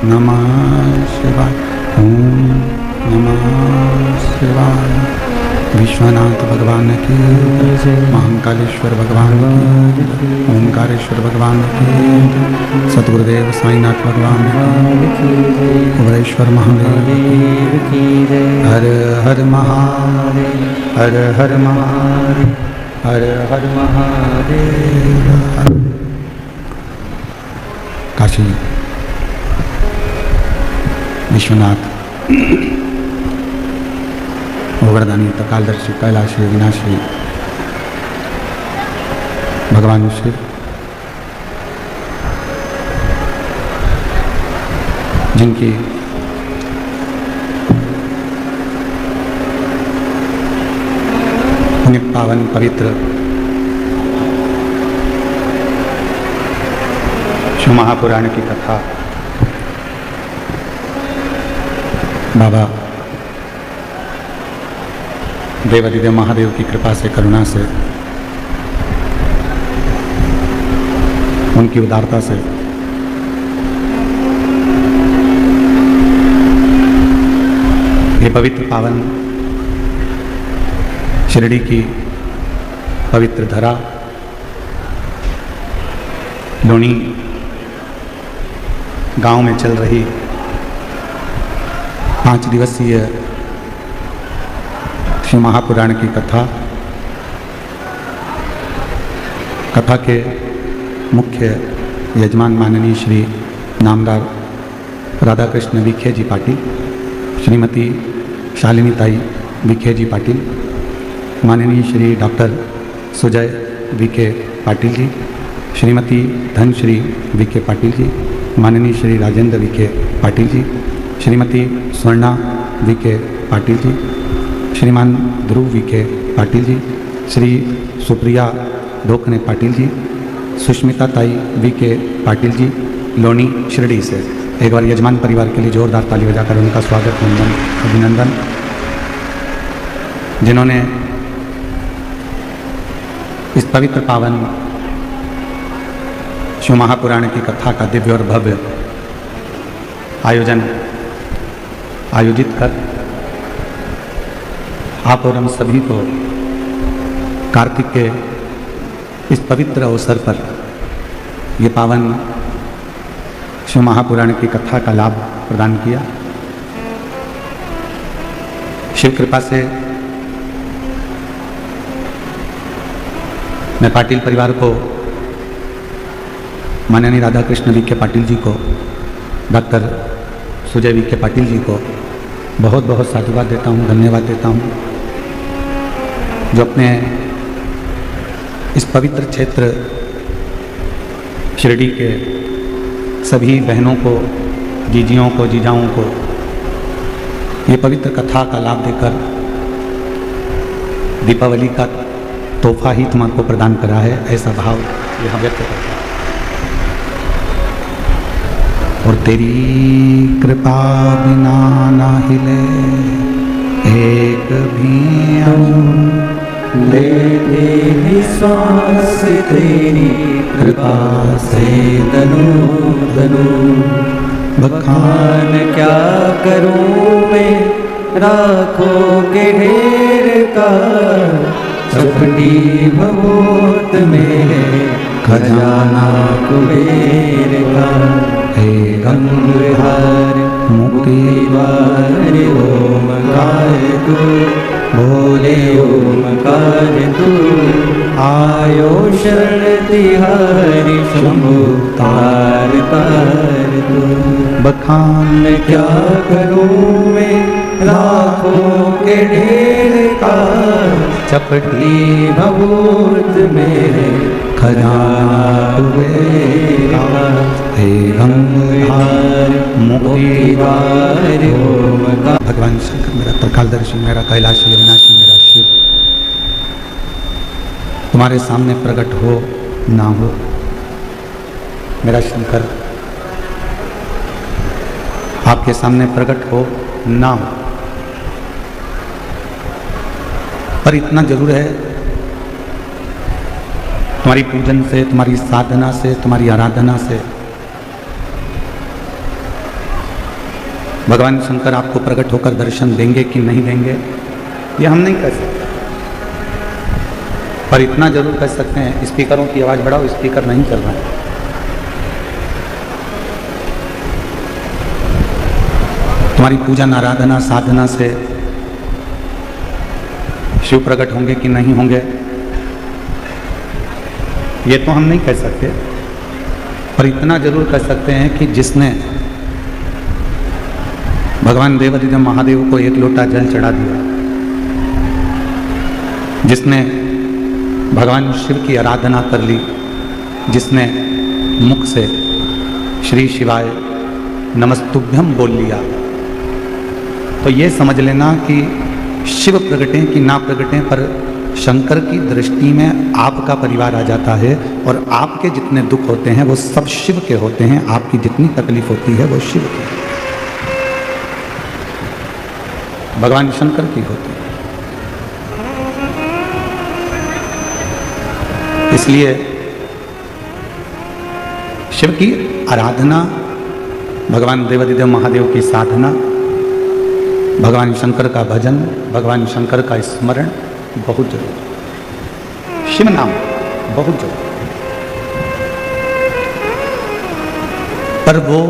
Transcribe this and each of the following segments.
नमः शिवाय। ओम नमः शिवाय। विश्वनाथ भगवान की, महाकालेश्वर भगवान की, ओंकारेश्वर भगवान की, सतगुरुदेव साईनाथ भगवान की, कुबरेश्वर महादेव की। हर हर महादेव, हर हर महादेव, हर हर महादेव। काशी विश्वनाथ गोवर्धनी तकालदर्शी कैलाशी विनाशी भगवान शिव जिनकी पुण्य पावन पवित्र शिव महापुराण की कथा बाबा देवादिदेव महादेव की कृपा से, करुणा से, उनकी उदारता से ये पवित्र पावन शिरडी की पवित्र धरा लोनी गांव में चल रही 5 दिवसीय शिव महापुराण की कथा के मुख्य यजमान माननीय श्री नामदार राधा कृष्ण विखे जी पाटिल, श्रीमती शालिनी ताई विखे जी पाटिल, माननीय श्री डॉक्टर सुजय विखे पाटिल जी, श्रीमती धनश्री विखे पाटिल जी, माननीय श्री राजेंद्र विखे पाटिल जी, श्रीमती स्वर्णा विखे पाटिल जी, श्रीमान ध्रुव विखे पाटिल जी, श्री सुप्रिया ढोकने पाटिल जी, सुष्मिता ताई विखे पाटिल जी, लोनी शिरडी से। एक बार यजमान परिवार के लिए जोरदार ताली बजाकर उनका स्वागत, वंदन, अभिनंदन। जिन्होंने इस पवित्र पावन शिव महापुराण की कथा का दिव्य और भव्य आयोजित कर आप और हम सभी को कार्तिक के इस पवित्र अवसर पर ये पावन शिव महापुराण की कथा का लाभ प्रदान किया। शिव कृपा से मैं पाटिल परिवार को, माननीय राधा कृष्ण विखे पाटिल जी को, डॉक्टर सुजय विखे पाटिल जी को बहुत बहुत साधुवाद देता हूँ, धन्यवाद देता हूँ, जो अपने इस पवित्र क्षेत्र शिरडी के सभी बहनों को, जीजियों को, जीजाओं को ये पवित्र कथा का लाभ देकर दीपावली का तोहफा ही तुम्हारे को प्रदान करा है, ऐसा भाव यहाँ व्यक्त करता है। और तेरी कृपा बिना ना हिले एक भी अंग, लेते भी सांस तेरी कृपा से तनु तनु। बखान क्या करूं मैं राखों के ढेर का, चपटी भभूत में खजाना कुबेर का। हे गंगहार मुक्तिवार ओमकार तू, बोले ओमकार तू। आयो शरण तिहारी शंभु तार तार तू। बखान क्या करूं मैं लाखों के ढेर का, चपटी भभूत में खजाना कुबेर का। हे गंगहार मुक्तिवार ओमकार। भगवान शंकर मेरा त्रिकालदर्शी, मेरा कैलाशी अविनाशी, मेरा शिव तुम्हारे सामने प्रकट हो ना हो, मेरा शंकर आपके सामने प्रकट हो ना हो, पर इतना जरूर है, तुम्हारी पूजन से, तुम्हारी साधना से, तुम्हारी आराधना से भगवान शंकर आपको प्रकट होकर दर्शन देंगे कि नहीं देंगे, ये हम नहीं कह सकते। पर इतना जरूर कह सकते हैं, स्पीकरों की आवाज़ बढ़ाओ, स्पीकर नहीं चल रहा है। तुम्हारी पूजन आराधना साधना से शिव प्रकट होंगे कि नहीं होंगे, ये तो हम नहीं कह सकते। पर इतना जरूर कह सकते हैं कि जिसने भगवान देवादिदेव महादेव को एक लोटा जल चढ़ा दिया, जिसने भगवान शिव की आराधना कर ली, जिसने मुख से श्री शिवाय नमस्तुभ्यम बोल लिया, तो ये समझ लेना कि शिव प्रगटें कि ना प्रगटें, पर शंकर की दृष्टि में आपका परिवार आ जाता है और आपके जितने दुख होते हैं वो सब शिव के होते हैं, आपकी जितनी तकलीफ होती है वो शिव की, भगवान शंकर की होती है। इसलिए शिव की आराधना, भगवान देवादिदेव महादेव की साधना, भगवान शंकर का भजन, भगवान शंकर का स्मरण बहुत जरूरी, शिव नाम बहुत जरूरी। पर वो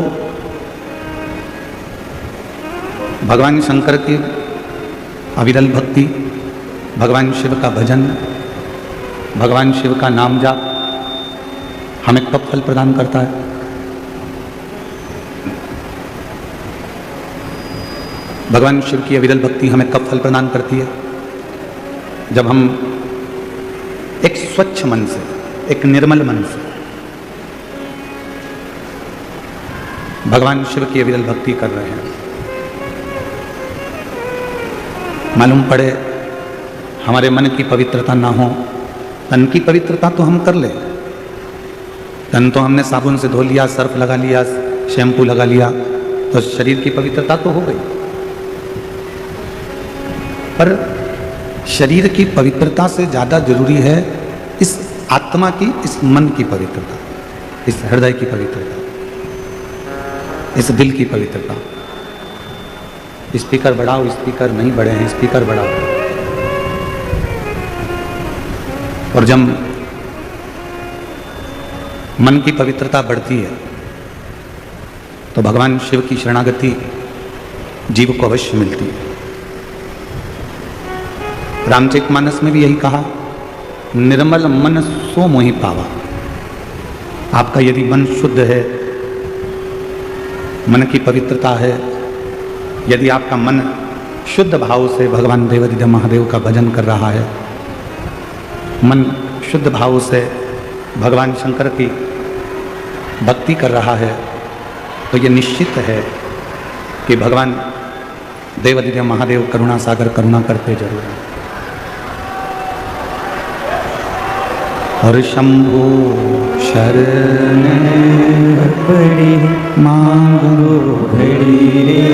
भगवान शंकर की अविरल भक्ति, भगवान शिव का भजन, भगवान शिव का नाम जाप हमें कब फल प्रदान करता है? भगवान शिव की अविरल भक्ति हमें कब फल प्रदान करती है? जब हम एक स्वच्छ मन से, एक निर्मल मन से भगवान शिव की अविरल भक्ति कर रहे हैं। मालूम पड़े हमारे मन की पवित्रता ना हो, तन की पवित्रता तो हम कर ले, तन तो हमने साबुन से धो लिया, सर्फ लगा लिया, शैम्पू लगा लिया, तो शरीर की पवित्रता तो हो गई। पर शरीर की पवित्रता से ज़्यादा जरूरी है इस आत्मा की, इस मन की पवित्रता, इस हृदय की पवित्रता, इस दिल की पवित्रता। स्पीकर बढ़ाओ, स्पीकर नहीं बढ़े हैं, स्पीकर बढ़ाओ। और जब मन की पवित्रता बढ़ती है तो भगवान शिव की शरणागति जीव को अवश्य मिलती है। रामचरितमानस में भी यही कहा, निर्मल मन सो मोहि पावा। आपका यदि मन शुद्ध है, मन की पवित्रता है, यदि आपका मन शुद्ध भाव से भगवान देवादिदेव महादेव का भजन कर रहा है, मन शुद्ध भाव से भगवान शंकर की भक्ति कर रहा है, तो ये निश्चित है कि भगवान देवादिदेव महादेव करुणा सागर करुणा करते जरूर हैं। और शंभु शरण पड़ी मांगो घड़ी रे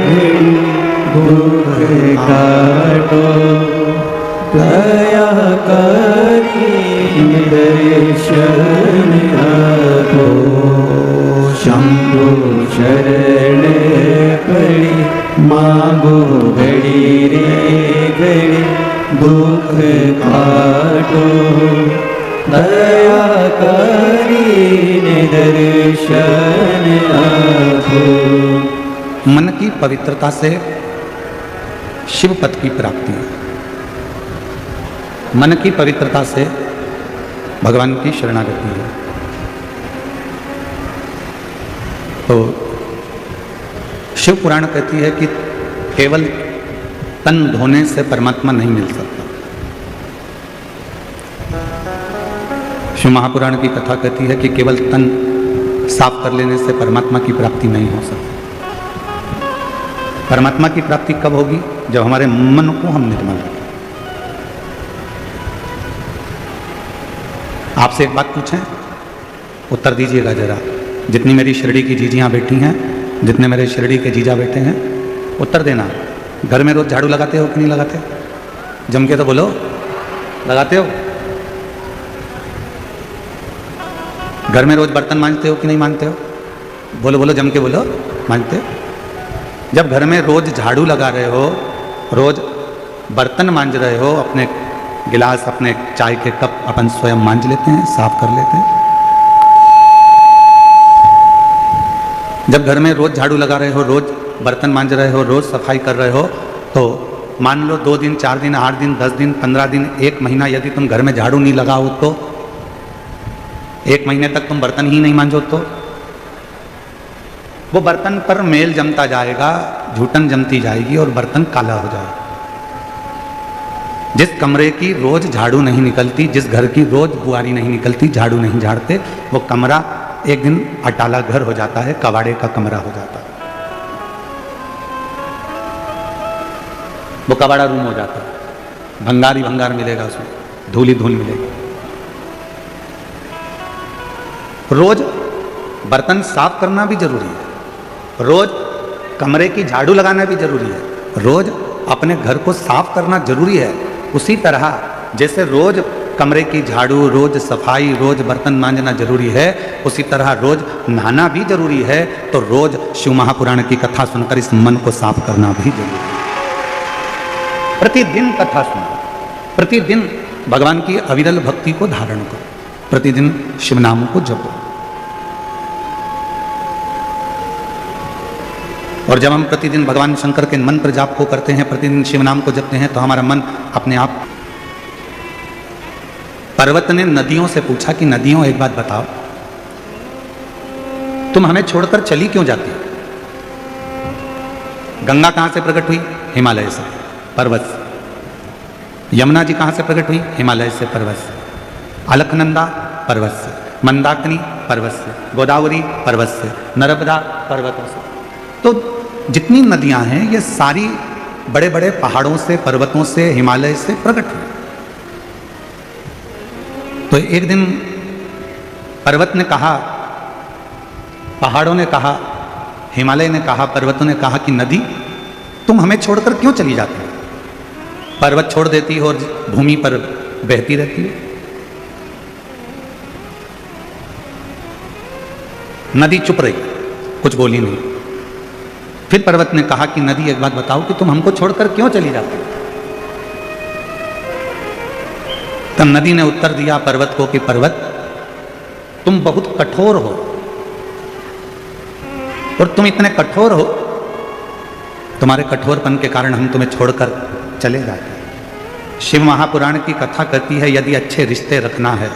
घड़ी, दुख काटो दया करी दर्शन आपो। शंभु शरण पड़ी मांगो घड़ी रे घड़ी, दुख काटो दया करी दर्शन आपो। मन की पवित्रता से शिव पद की प्राप्ति है, मन की पवित्रता से भगवान की शरणागति है। तो शिव पुराण कहती है कि केवल तन धोने से परमात्मा नहीं मिल सकता। शिव महापुराण की कथा कहती है कि केवल तन साफ कर लेने से परमात्मा की प्राप्ति नहीं हो सकती। परमात्मा की प्राप्ति कब होगी? जब हमारे मन को हम निर्मल रखें। आपसे एक बात पूछें, उत्तर दीजिएगा जरा। जितनी मेरी शिरडी की जीजियाँ बैठी हैं, जितने मेरे शिरडी के जीजा बैठे हैं, उत्तर देना। घर में रोज झाड़ू लगाते हो कि नहीं लगाते? जम के तो बोलो, लगाते हो? घर में रोज बर्तन मांजते हो कि नहीं मांजते हो? बोलो बोलो, जम के बोलो, मांजते हो? जब घर में रोज झाड़ू लगा रहे हो, रोज बर्तन मांज रहे हो, अपने गिलास अपने चाय के कप अपन स्वयं मांज लेते हैं, साफ कर लेते हैं। जब घर में रोज झाड़ू लगा रहे हो, रोज बर्तन मांज रहे हो, रोज सफाई कर रहे हो, तो मान लो 2 दिन, 4 दिन, 8 दिन, 10 दिन, 15 दिन, 1 महीना यदि तुम घर में झाड़ू नहीं लगाओ तो 1 महीने तक तुम बर्तन ही नहीं मांजो तो वो बर्तन पर मेल जमता जाएगा, झूठन जमती जाएगी और बर्तन काला हो जाएगा। जिस कमरे की रोज झाड़ू नहीं निकलती, जिस घर की रोज बुआरी नहीं निकलती, झाड़ू नहीं झाड़ते, वो कमरा एक दिन अटाला घर हो जाता है, कबाड़े का कमरा हो जाता है, वो कबाड़ा रूम हो जाता है। भंगार ही भंगार मिलेगा उसमें, धूल ही धूल मिलेगी। रोज बर्तन साफ करना भी जरूरी है, रोज कमरे की झाड़ू लगाना भी जरूरी है, रोज अपने घर को साफ करना जरूरी है। उसी तरह जैसे रोज कमरे की झाड़ू, रोज सफाई, रोज बर्तन मांजना जरूरी है, उसी तरह रोज नहाना भी जरूरी है। तो रोज शिव महापुराण की कथा सुनकर इस मन को साफ करना भी जरूरी है। प्रतिदिन कथा सुनो, प्रतिदिन भगवान की अविरल भक्ति को धारण करो, प्रतिदिन शिव नाम को जपो। और जब हम प्रतिदिन भगवान शंकर के मंत्र जाप को करते हैं, प्रतिदिन शिव नाम को जपते हैं, तो हमारा मन अपने आप। पर्वत ने नदियों से पूछा कि नदियों एक बात बताओ, तुम हमें छोड़कर चली क्यों जाती हो? गंगा कहां से प्रकट हुई? हिमालय से, पर्वत से। यमुना जी कहां से प्रकट हुई? हिमालय से, पर्वत से। अलकनंदा पर्वत से, मंदाकिनी पर्वत से, गोदावरी पर्वत से, नर्मदा पर्वतों से। तो जितनी नदियां हैं ये सारी बड़े बड़े पहाड़ों से, पर्वतों से, हिमालय से प्रकट हुई। तो एक दिन पर्वत ने कहा, पहाड़ों ने कहा, हिमालय ने कहा, पर्वतों ने कहा कि नदी तुम हमें छोड़कर क्यों चली जाती हो? पर्वत छोड़ देती हो और भूमि पर बहती रहती है। नदी चुप रही, कुछ बोली नहीं। फिर पर्वत ने कहा कि नदी एक बात बताओ कि तुम हमको छोड़कर क्यों चली जाती हो? तब नदी ने उत्तर दिया पर्वत को कि पर्वत तुम बहुत कठोर हो, और तुम इतने कठोर हो, तुम्हारे कठोरपन के कारण हम तुम्हें छोड़कर चले जाते हैं। शिव महापुराण की कथा कहती है यदि अच्छे रिश्ते रखना है,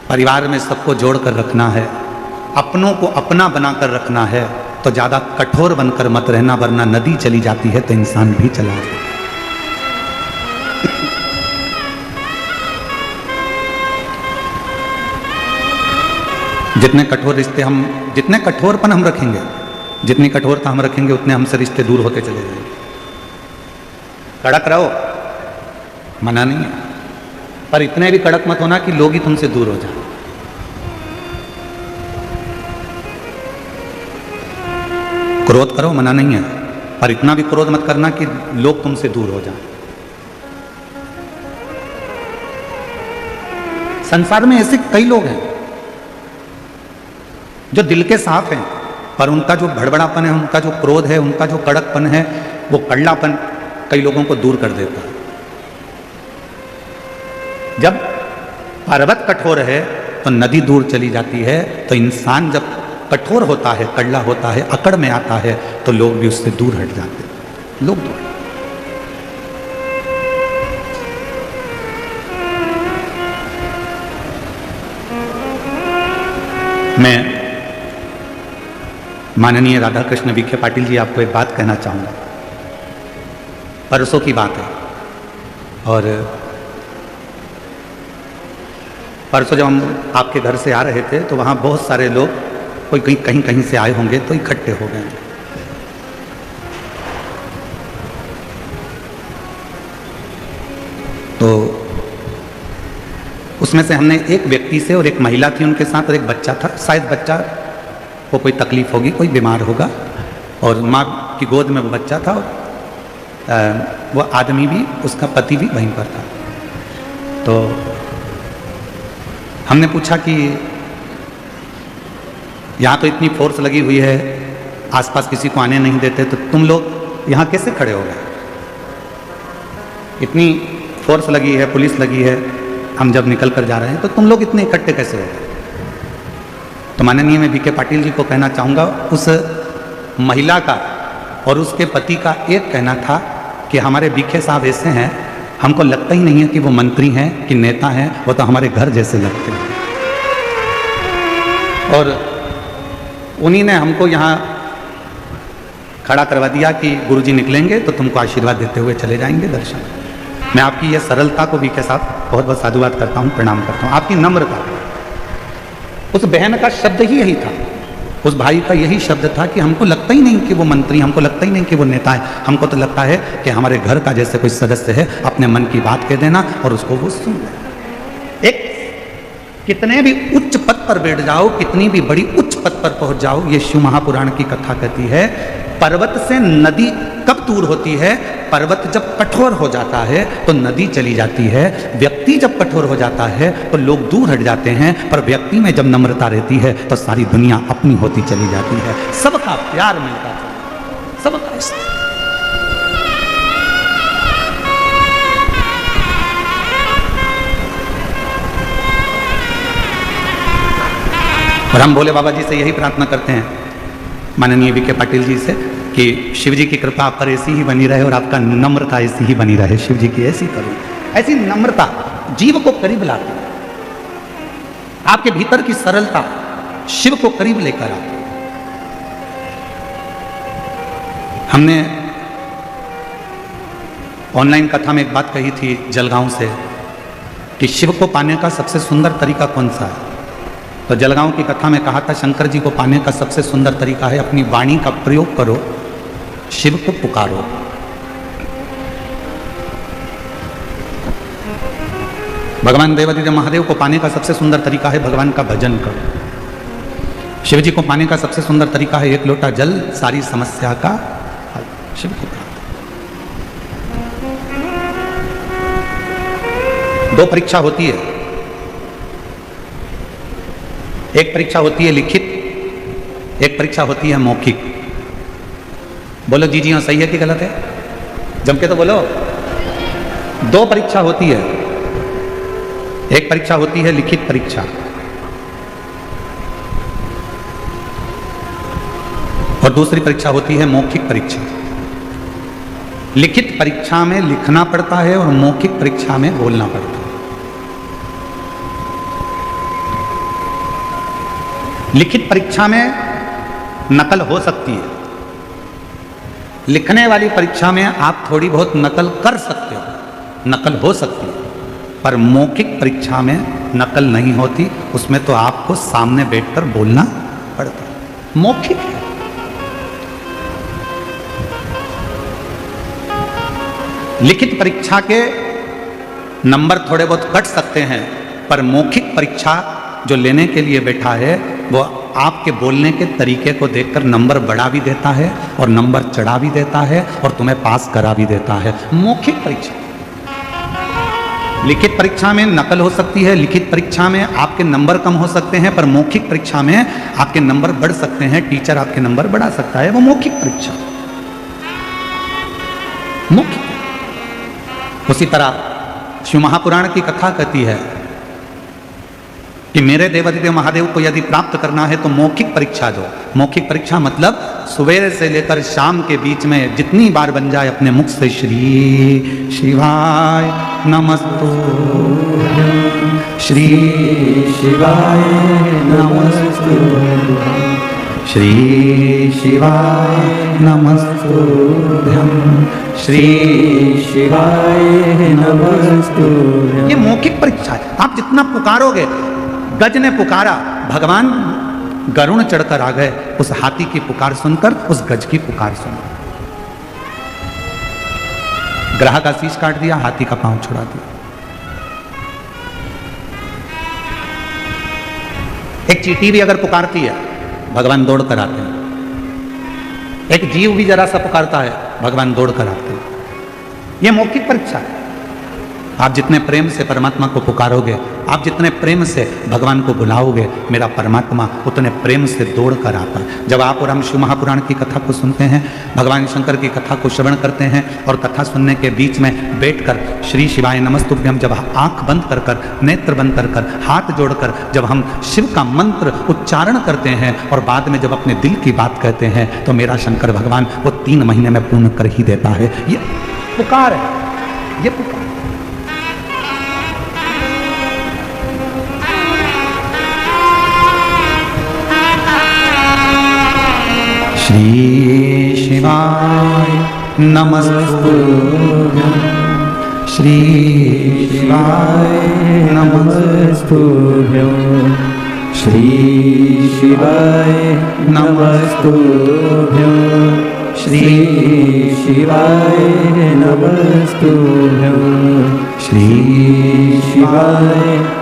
परिवार में सबको जोड़कर रखना है, अपनों को अपना बनाकर रखना है, तो ज़्यादा कठोर बनकर मत रहना, वरना नदी चली जाती है तो इंसान भी चला जाता है। जितने कठोर रिश्ते हम, जितने कठोरपन हम रखेंगे, जितनी कठोरता हम रखेंगे, उतने हमसे रिश्ते दूर होते चले जाएंगे। कड़क रहो, मना नहीं है, पर इतने भी कड़क मत होना कि लोग ही तुमसे दूर हो जाए। क्रोध करो, मना नहीं है, पर इतना भी क्रोध मत करना कि लोग तुमसे दूर हो जाएं। संसार में ऐसे कई लोग हैं जो दिल के साफ हैं, पर उनका जो भड़बड़ापन है, उनका जो क्रोध है, उनका जो कड़कपन है, वो कड़लापन कई लोगों को दूर कर देता है। जब पर्वत कठोर है तो नदी दूर चली जाती है, तो इंसान जब कठोर होता है, कड़ला होता है, अकड़ में आता है, तो लोग भी उससे दूर हट जाते हैं। लोग दूर। मैं माननीय राधा कृष्ण विखे पाटिल जी आपको एक बात कहना चाहूँगा। परसों की बात है, और परसों जब हम आपके घर से आ रहे थे तो वहाँ बहुत सारे लोग, कोई कहीं कहीं से आए होंगे, तो इकट्ठे हो गए। तो उसमें से हमने एक व्यक्ति से, और एक महिला थी उनके साथ, और एक बच्चा था। शायद बच्चा को कोई तकलीफ होगी, कोई बीमार होगा, और माँ की गोद में वो बच्चा था। वो आदमी भी, उसका पति भी वहीं पर था। तो हमने पूछा कि यहाँ तो इतनी फोर्स लगी हुई है, आसपास किसी को आने नहीं देते, तो तुम लोग यहाँ कैसे खड़े हो गए? इतनी फोर्स लगी है, पुलिस लगी है, हम जब निकल कर जा रहे हैं, तो तुम लोग इतने इकट्ठे कैसे हो गए? तो माननीय मैं बीके पाटिल जी को कहना चाहूँगा, उस महिला का और उसके पति का एक कहना था कि हमारे बीके साहब ऐसे हैं, हमको लगता ही नहीं है कि वो मंत्री हैं कि नेता हैं, वो तो हमारे घर जैसे लगते हैं। और उन्हीं ने हमको यहाँ खड़ा करवा दिया कि गुरुजी निकलेंगे तो तुमको आशीर्वाद देते हुए चले जाएंगे दर्शन। मैं आपकी ये सरलता को बीके साहब बहुत बहुत साधुवाद करता हूँ, प्रणाम करता हूँ। आपकी नम्रता, उस बहन का शब्द ही यही था, उस भाई का यही शब्द था कि हमको लगता ही नहीं कि वो मंत्री, हमको लगता ही नहीं कि वो नेता है, हमको तो लगता है कि हमारे घर का जैसे कोई सदस्य है, अपने मन की बात कह देना और उसको वो सुन ले। एक कितने भी उच्च पद पर बैठ जाओ, कितनी भी बड़ी उच्च पद पर पहुंच जाओ, ये शिव महापुराण की कथा कहती है, पर्वत से नदी कब दूर होती है? पर्वत जब कठोर हो जाता है तो नदी चली जाती है, व्यक्ति जब कठोर हो जाता है तो लोग दूर हट जाते हैं, पर व्यक्ति में जब नम्रता रहती है तो सारी दुनिया अपनी होती चली जाती है, सबका प्यार मिलता है, सबका इष्ट। और हम भोले बाबा जी से यही प्रार्थना करते हैं, माननीय बीके पाटिल जी से, कि शिव जी की कृपा आप पर ऐसी ही बनी रहे और आपका नम्रता ऐसी ही बनी रहे। शिव जी की ऐसी करो, ऐसी नम्रता जीव को करीब लाती है, आपके भीतर की सरलता शिव को करीब लेकर आती। हमने ऑनलाइन कथा में एक बात कही थी जलगांव से कि शिव को पाने का सबसे सुंदर तरीका कौन सा है? तो जलगांव की कथा में कहा था शंकर जी को पाने का सबसे सुंदर तरीका है अपनी वाणी का प्रयोग करो, शिव को पुकारो। भगवान देवादिदेव महादेव को पाने का सबसे सुंदर तरीका है भगवान का भजन करो। शिव जी को पाने का सबसे सुंदर तरीका है एक लोटा जल, सारी समस्या का हल। शिव को प्राप्त। दो परीक्षा होती है, एक परीक्षा होती है लिखित, एक परीक्षा होती है मौखिक। बोलो जी हाँ, सही है कि गलत है? जम के तो बोलो। दो परीक्षा होती है, एक परीक्षा होती है लिखित परीक्षा, और दूसरी परीक्षा होती है मौखिक परीक्षा। लिखित परीक्षा में लिखना पड़ता है और मौखिक परीक्षा में बोलना पड़ता है। लिखित परीक्षा में नकल हो सकती है, लिखने वाली परीक्षा में आप थोड़ी बहुत नकल कर सकते हो, नकल हो सकती है, पर मौखिक परीक्षा में नकल नहीं होती, उसमें तो आपको सामने बैठकर बोलना पड़ता है। मौखिक है। लिखित परीक्षा के नंबर थोड़े बहुत कट सकते हैं, पर मौखिक परीक्षा जो लेने के लिए बैठा है वो आपके बोलने के तरीके को देखकर नंबर बढ़ा भी देता है और नंबर चढ़ा भी देता है और तुम्हें पास करा भी देता है। मौखिक परीक्षा। लिखित परीक्षा में नकल हो सकती है, लिखित परीक्षा में आपके नंबर कम हो सकते हैं, पर मौखिक परीक्षा में आपके नंबर बढ़ सकते हैं, टीचर आपके नंबर बढ़ा सकता है। वो मौखिक परीक्षा। मौखिक। उसी तरह शिव महापुराण की कथा कहती है कि मेरे देवादिदेव महादेव को यदि प्राप्त करना है तो मौखिक परीक्षा दो। मौखिक परीक्षा मतलब सवेरे से लेकर शाम के बीच में जितनी बार बन जाए अपने मुख से श्री शिवाय नमस्तुभ्यं, श्री शिवाय नमस्तुभ्यं, श्री शिवाय नमस्तुभ्यं, श्री शिवाय नमस्तुभ्यं। ये मौखिक परीक्षा है। आप जितना पुकारोगे, गज ने पुकारा, भगवान गरुण चढ़कर आ गए, उस हाथी की पुकार सुनकर, उस गज की पुकार सुनकर। ग्राह का शीश काट दिया, हाथी का पांव छुड़ा दिया। एक चींटी भी अगर पुकारती है, भगवान दौड़ कर आते हैं। एक जीव भी जरा सा पुकारता है, भगवान दौड़ कर आते हैं। यह मौखिक परीक्षा है। आप जितने प्रेम से परमात्मा को पुकारोगे, आप जितने प्रेम से भगवान को बुलाओगे, मेरा परमात्मा उतने प्रेम से दौड़ कर आता है। जब आप और हम शिव महापुराण की कथा को सुनते हैं, भगवान शंकर की कथा को श्रवण करते हैं और कथा सुनने के बीच में बैठकर श्री शिवाय नमस्तुभ्यम जब आंख बंद कर नेत्र बंद कर हाथ जोड़कर जब हम शिव का मंत्र उच्चारण करते हैं और बाद में जब अपने दिल की बात कहते हैं, तो मेरा शंकर भगवान वो 3 महीने में पूर्ण कर ही देता है। ये पुकार है, ये पुकार। श्री शिवाय नमस्तुभ्यं, श्री शिवाय नमस्तुभ्यं, श्री शिवाय नमस्तुभ्यं, श्री शिवाय नमस्तुभ्यं, श्री शिवाय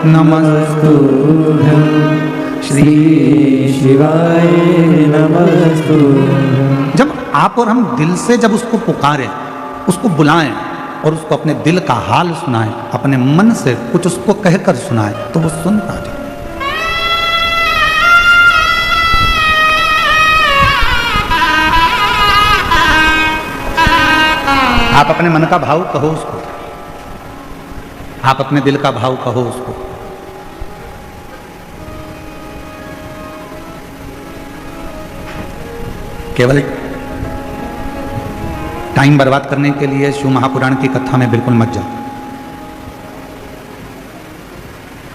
नमस्तुभ्यं, श्री शिवाय नमस्तुभ्यं। जब आप और हम दिल से जब उसको पुकारें, उसको बुलाएं और उसको अपने दिल का हाल सुनाएं, अपने मन से कुछ उसको कहकर सुनाएं, तो वो सुनता है। आप अपने मन का भाव कहो उसको, आप अपने दिल का भाव कहो उसको। केवल टाइम बर्बाद करने के लिए शिव महापुराण की कथा में बिल्कुल मत जाओ।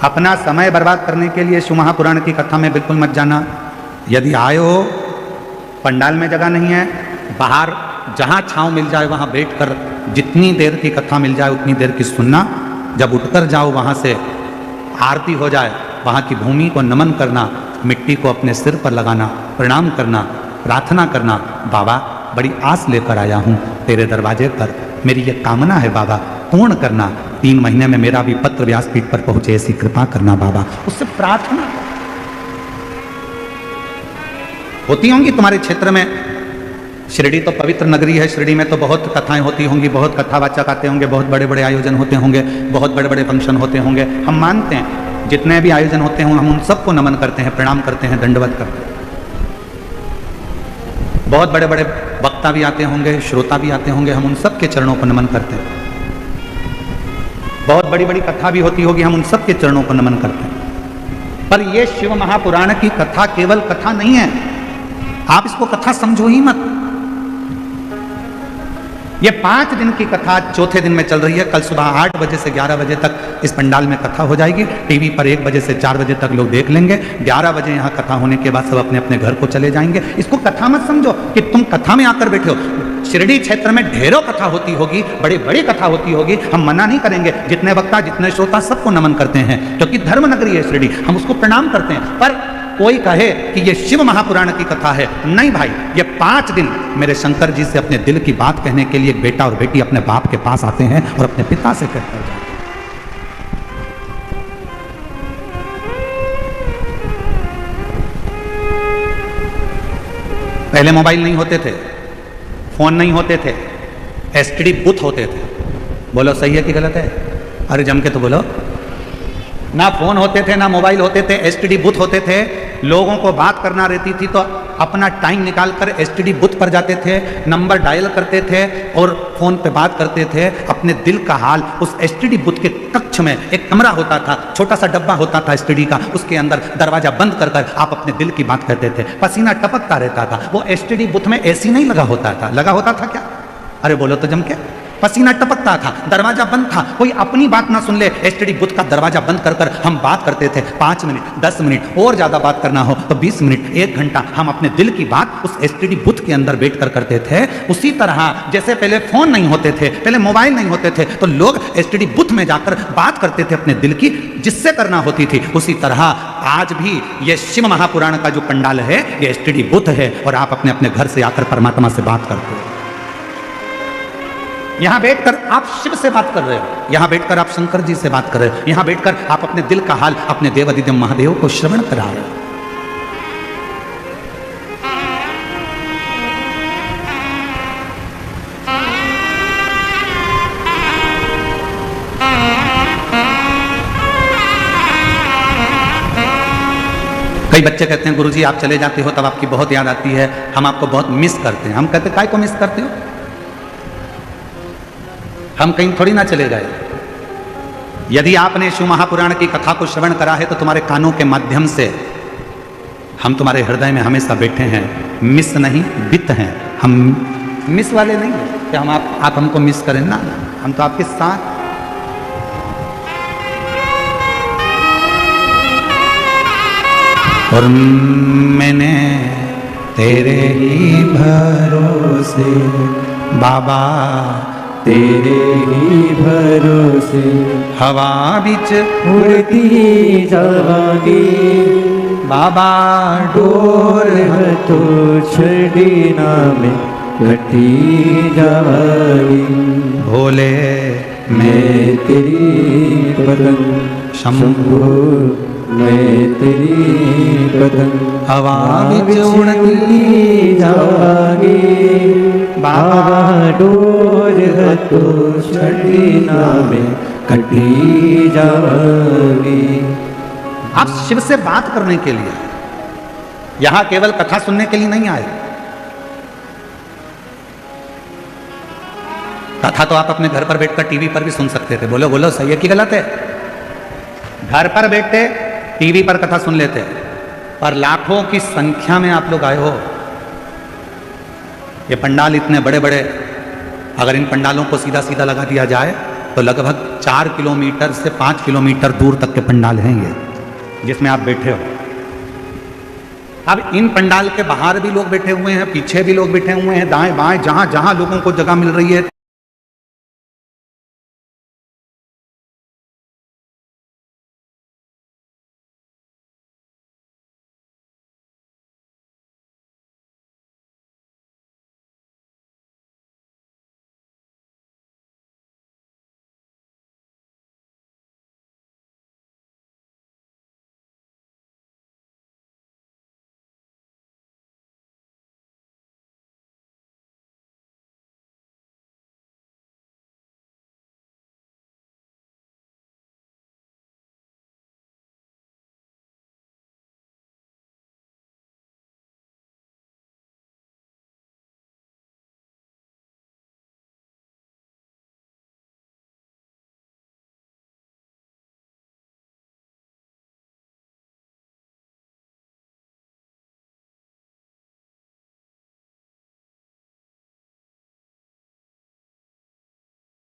अपना समय बर्बाद करने के लिए शिव महापुराण की कथा में बिल्कुल मत जाना। यदि आए हो, पंडाल में जगह नहीं है, बाहर जहां छांव मिल जाए वहां बैठकर जितनी देर की कथा मिल जाए उतनी देर की सुनना। जब उठकर जाओ वहां से आरती हो जाए, वहां की भूमि को नमन करना, मिट्टी को अपने सिर पर लगाना, प्रणाम करना, प्रार्थना करना, बाबा बड़ी आस लेकर आया हूँ तेरे दरवाजे पर, मेरी ये कामना है बाबा पूर्ण करना, 3 महीने में मेरा भी पत्र व्यासपीठ पर पहुंचे ऐसी कृपा करना बाबा। उससे प्रार्थना कर। होती होंगी तुम्हारे क्षेत्र में, शिरडी तो पवित्र नगरी है, शिरडी में तो बहुत कथाएं होती होंगी, बहुत कथावाचक आते होंगे, बहुत बड़े बड़े आयोजन होते होंगे, बहुत बड़े बड़े फंक्शन होते होंगे। हम मानते हैं जितने भी आयोजन होते हों हम उन सबको नमन करते हैं, प्रणाम करते हैं, दंडवत करते हैं। बहुत बड़े बड़े वक्ता भी आते होंगे, श्रोता भी आते होंगे, हम उन सब के चरणों को नमन करते हैं। बहुत बड़ी बड़ी कथा भी होती होगी, हम उन सब के चरणों को नमन करते हैं। पर यह शिव महापुराण की कथा केवल कथा नहीं है, आप इसको कथा समझो ही मत। ये 5 दिन की कथा चौथे दिन में चल रही है। कल सुबह 8 बजे से 11 बजे तक इस पंडाल में कथा हो जाएगी। टीवी पर 1 बजे से 4 बजे तक लोग देख लेंगे। 11 बजे यहाँ कथा होने के बाद सब अपने अपने घर को चले जाएंगे। इसको कथा मत समझो कि तुम कथा में आकर बैठे हो। शिरडी क्षेत्र में ढेरों कथा होती होगी, बड़ी बड़ी कथा होती होगी, हम मना नहीं करेंगे। जितने वक्ता, जितने श्रोता, सबको नमन करते हैं क्योंकि धर्म नगरी है शिरडी, हम उसको प्रणाम करते हैं। पर कोई कहे कि ये शिव महापुराण की कथा है, नहीं भाई, ये 5 दिन मेरे शंकर जी से अपने दिल की बात कहने के लिए बेटा और बेटी अपने बाप के पास आते हैं और अपने पिता से कहते हैं। पहले मोबाइल नहीं होते थे, फोन नहीं होते थे, एसटीडी बूथ होते थे। बोलो सही है कि गलत है? अरे जम के तो बोलो। ना फोन होते थे, ना मोबाइल होते थे, एसटीडी बूथ होते थे। लोगों को बात करना रहती थी तो अपना टाइम निकालकर एसटीडी बूथ पर जाते थे, नंबर डायल करते थे और फोन पे बात करते थे। अपने दिल का हाल उस एसटीडी बूथ के कक्ष में एक कमरा होता था, छोटा सा डब्बा होता था एसटीडी का, उसके अंदर दरवाजा बंद कर कर आप अपने दिल की बात कहते थे। पसीना टपकता रहता था। वो एसटीडी बूथ में एसी नहीं लगा होता था, लगा होता था क्या? अरे बोलो तो जम के। पसीना टपकता था, दरवाजा बंद था, कोई अपनी बात ना सुन ले, एसटीडी बूथ का दरवाजा बंद कर कर हम बात करते थे। 5 मिनट, 10 मिनट और ज्यादा बात करना हो तो 20 मिनट, 1 घंटा हम अपने दिल की बात उस एसटीडी बूथ के अंदर बैठ कर करते थे। उसी तरह जैसे पहले फोन नहीं होते थे, पहले मोबाइल नहीं होते थे, तो लोग एसटीडी बूथ में जाकर बात करते थे अपने दिल की, जिससे करना होती थी। उसी तरह आज भी ये शिव महापुराण का जो पंडाल है ये एसटीडी बूथ है और आप अपने अपने घर से आकर परमात्मा से बात करते हो। यहां बैठकर आप शिव से बात कर रहे हो, यहां बैठकर आप शंकर जी से बात कर रहे हो, यहां बैठकर आप अपने दिल का हाल अपने देवादिदेव महादेव को श्रवण करा रहे हो। कई बच्चे कहते हैं गुरुजी आप चले जाते हो तब आपकी बहुत याद आती है, हम आपको बहुत मिस करते हैं। हम कहते काय को मिस करते हो? हम कहीं थोड़ी ना चले गए। यदि आपने शिव महापुराण की कथा को श्रवण करा है तो तुम्हारे कानों के माध्यम से हम तुम्हारे हृदय में हमेशा बैठे हैं। मिस नहीं, वित्त हैं हम। मिस वाले नहीं है कि हम आप हमको मिस करें ना, हम तो आपके साथ। और मैंने तेरे ही भरोसे बाबा, तेरे ही भरोसे हवा बिच उड़ती जावांगी बाबा, डोर है तो छड़ी ना में कटी जावांगी। भोले मैं तेरी पतंग शंभो, मैं तेरी पतंग हवा बिच उड़ती जावांगी बाबा, डोर है तो छड़ी ना में कटी जावांगी। आप शिव से बात करने के लिए, यहां केवल कथा सुनने के लिए नहीं आए। कथा तो आप अपने घर पर बैठकर टीवी पर भी सुन सकते थे। बोलो बोलो, सही है कि गलत है? घर पर बैठे टीवी पर कथा सुन लेते, पर लाखों की संख्या में आप लोग आए हो। ये पंडाल इतने बड़े बड़े, अगर इन पंडालों को सीधा सीधा लगा दिया जाए तो लगभग 4 किलोमीटर से 5 किलोमीटर दूर तक के पंडाल हैं ये, जिसमें आप बैठे हो। अब इन पंडाल के बाहर भी लोग बैठे हुए हैं, पीछे भी लोग बैठे हुए हैं, दाएं बाएं जहां जहां लोगों को जगह मिल रही है।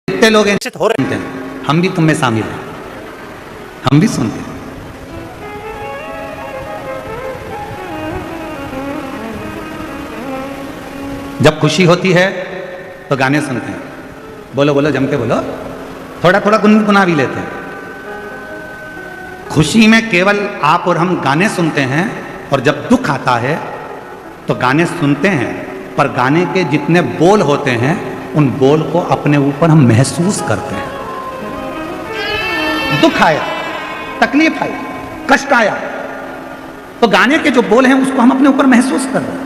कितने लोग हो रहे हैं, हम भी तुम में शामिल हैं, हम भी सुनते हैं। जब खुशी होती है तो गाने सुनते हैं। बोलो बोलो, जम के बोलो, थोड़ा थोड़ा गुनगुना भी लेते हैं। खुशी में केवल आप और हम गाने सुनते हैं, और जब दुख आता है तो गाने सुनते हैं, पर गाने के जितने बोल होते हैं उन बोल को अपने ऊपर हम महसूस करते हैं। दुख आया, तकलीफ आई, कष्ट आया, तो गाने के जो बोल हैं उसको हम अपने ऊपर महसूस कर रहे हैं।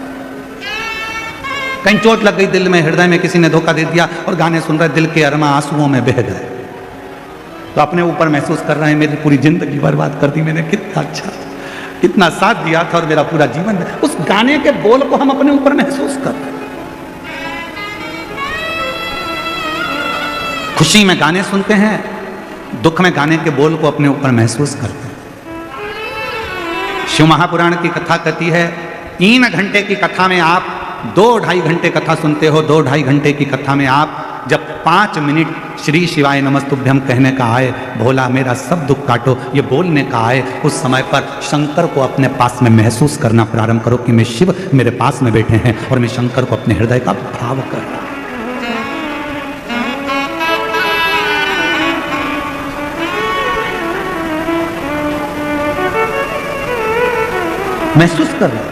कहीं चोट लग गई दिल में, हृदय में किसी ने धोखा दे दिया और गाने सुन रहे, दिल के अरमा आंसुओं में बह गए, तो अपने ऊपर महसूस कर रहे हैं मेरी पूरी जिंदगी बर्बाद कर दी मैंने, कितना अच्छा, कितना साथ दिया था और मेरा पूरा जीवन। उस गाने के बोल को हम अपने ऊपर महसूस कर रहे हैं। खुशी में गाने सुनते हैं, दुख में गाने के बोल को अपने ऊपर महसूस करते हैं। शिव महापुराण की कथा कहती है 3 घंटे की कथा में आप 2-2.5 घंटे कथा सुनते हो। 2-2.5 घंटे की कथा में आप जब 5 मिनट श्री शिवाय नमस्तुभ्यम कहने का आए, भोला मेरा सब दुख काटो, ये बोलने का आए, उस समय पर शंकर को अपने पास में महसूस करना प्रारंभ करो कि मैं शिव मेरे पास में बैठे हैं और मैं शंकर को अपने हृदय का भाव कर रहा हूं। महसूस कर रहे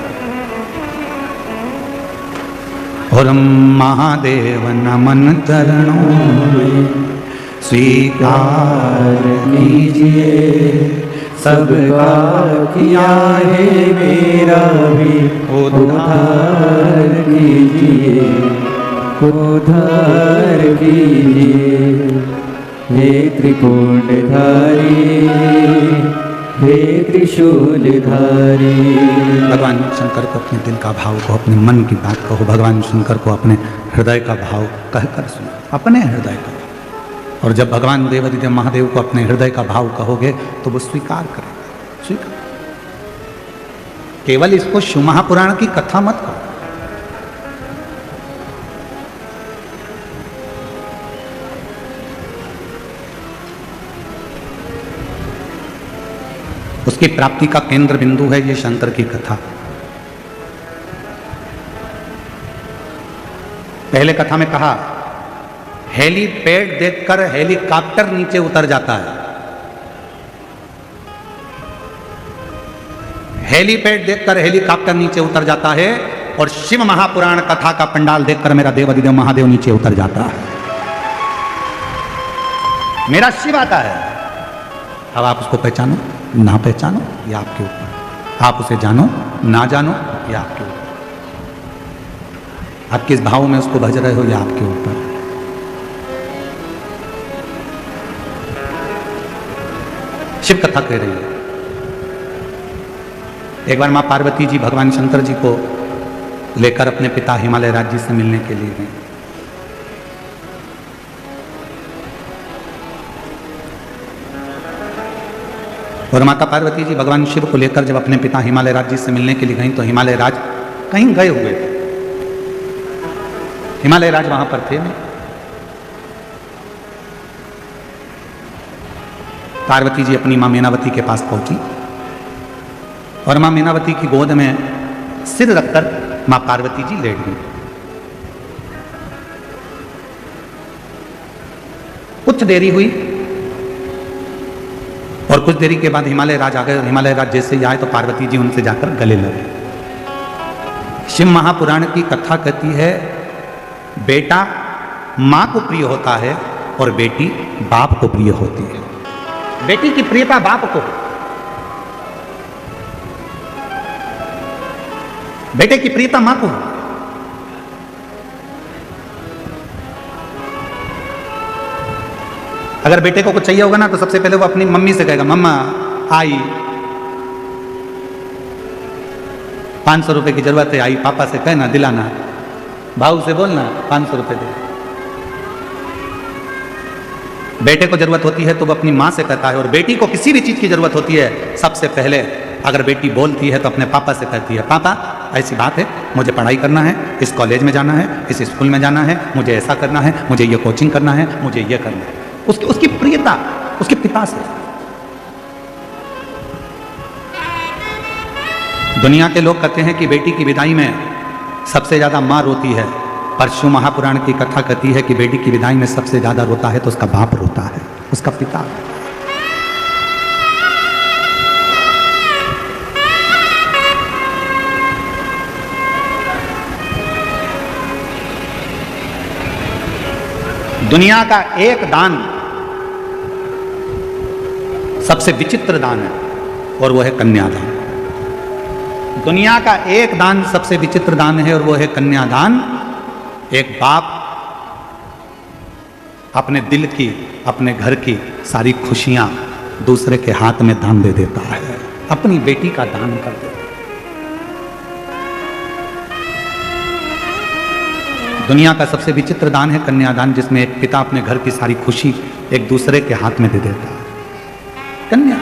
और महादेव नमन चरणों में स्वीकार कीजिए, सबका किया है मेरा भी उद्धार कीजिए, उद्धार कीजिए। हे त्रिपुंडधारी, हे त्रिशूलधारी। भगवान शंकर को अपने दिल का भाव को, अपने मन की बात कहो, भगवान शंकर को अपने हृदय का भाव कहकर सुनो, अपने हृदय का। और जब भगवान देवादिदेव महादेव को अपने हृदय का भाव कहोगे तो वो स्वीकार करेंगे, स्वीकार। केवल इसको शिव महापुराण की कथा मत कहो, उसकी प्राप्ति का केंद्र बिंदु है ये शंकर की कथा। पहले कथा में कहा हेलीपैड देखकर हेलीकॉप्टर नीचे उतर जाता है। हेलीपैड देखकर हेलीकॉप्टर नीचे उतर जाता है और शिव महापुराण कथा का पंडाल देखकर मेरा देवादिदेव महादेव नीचे उतर जाता है, मेरा शिव आता है। अब आप उसको पहचानो ना पहचानो ये आपके ऊपर, आप उसे जानो ना जानो ये आपके ऊपर, आप किस भाव में उसको भज रहे हो ये आपके ऊपर। शिव कथा कह रही है। एक बार मां पार्वती जी भगवान शंकर जी को लेकर अपने पिता हिमालय राज्य से मिलने के लिए गए। और माता पार्वती जी भगवान शिव को लेकर जब अपने पिता हिमालय राज्य से मिलने के लिए गई तो हिमालय राज कहीं गए हुए थे, हिमालय राज वहां पर थे नहीं। पार्वती जी अपनी मां मीनावती के पास पहुंची और मां मीनावती की गोद में सिर रखकर मां पार्वती जी लेट गई। कुछ देरी हुई और कुछ देरी के बाद हिमालय राज आ गए। हिमालय राज जैसे ही आए तो पार्वती जी उनसे जाकर गले लगे। शिव महापुराण की कथा कहती है बेटा मां को प्रिय होता है और बेटी बाप को प्रिय होती है। बेटी की प्रियता बाप को, बेटे की प्रियता मां को। अगर बेटे को कुछ चाहिए होगा ना तो सबसे पहले वो अपनी मम्मी से कहेगा मम्मा आई 500 रुपए की जरूरत है, आई पापा से कहना दिलाना, भाऊ से बोलना 500 रुपए दे। बेटे को जरूरत होती है तो वो अपनी मां से कहता है, और बेटी को किसी भी चीज की जरूरत होती है सबसे पहले अगर बेटी बोलती है तो अपने पापा से कहती है पापा ऐसी बात है, मुझे पढ़ाई करना है, इस कॉलेज में जाना है, इस स्कूल में जाना है, मुझे ऐसा करना है, मुझे ये कोचिंग करना है, मुझे ये करना है। उसकी प्रियता उसके पिता से। दुनिया के लोग कहते हैं कि बेटी की विदाई में सबसे ज्यादा मां रोती है, पर शिव महापुराण की कथा कहती है कि बेटी की विदाई में सबसे ज्यादा रोता है तो उसका बाप रोता है, उसका पिता। दुनिया का एक दान सबसे विचित्र दान है और वो है कन्यादान। दुनिया का एक दान सबसे विचित्र दान है और वो है कन्यादान। एक बाप अपने दिल की, अपने घर की सारी खुशियां दूसरे के हाथ में दान दे देता है, अपनी बेटी का दान कर देता है। दुनिया का सबसे विचित्र दान है कन्यादान, जिसमें एक पिता अपने घर की सारी खुशी एक दूसरे के हाथ में दे देता है। कन्या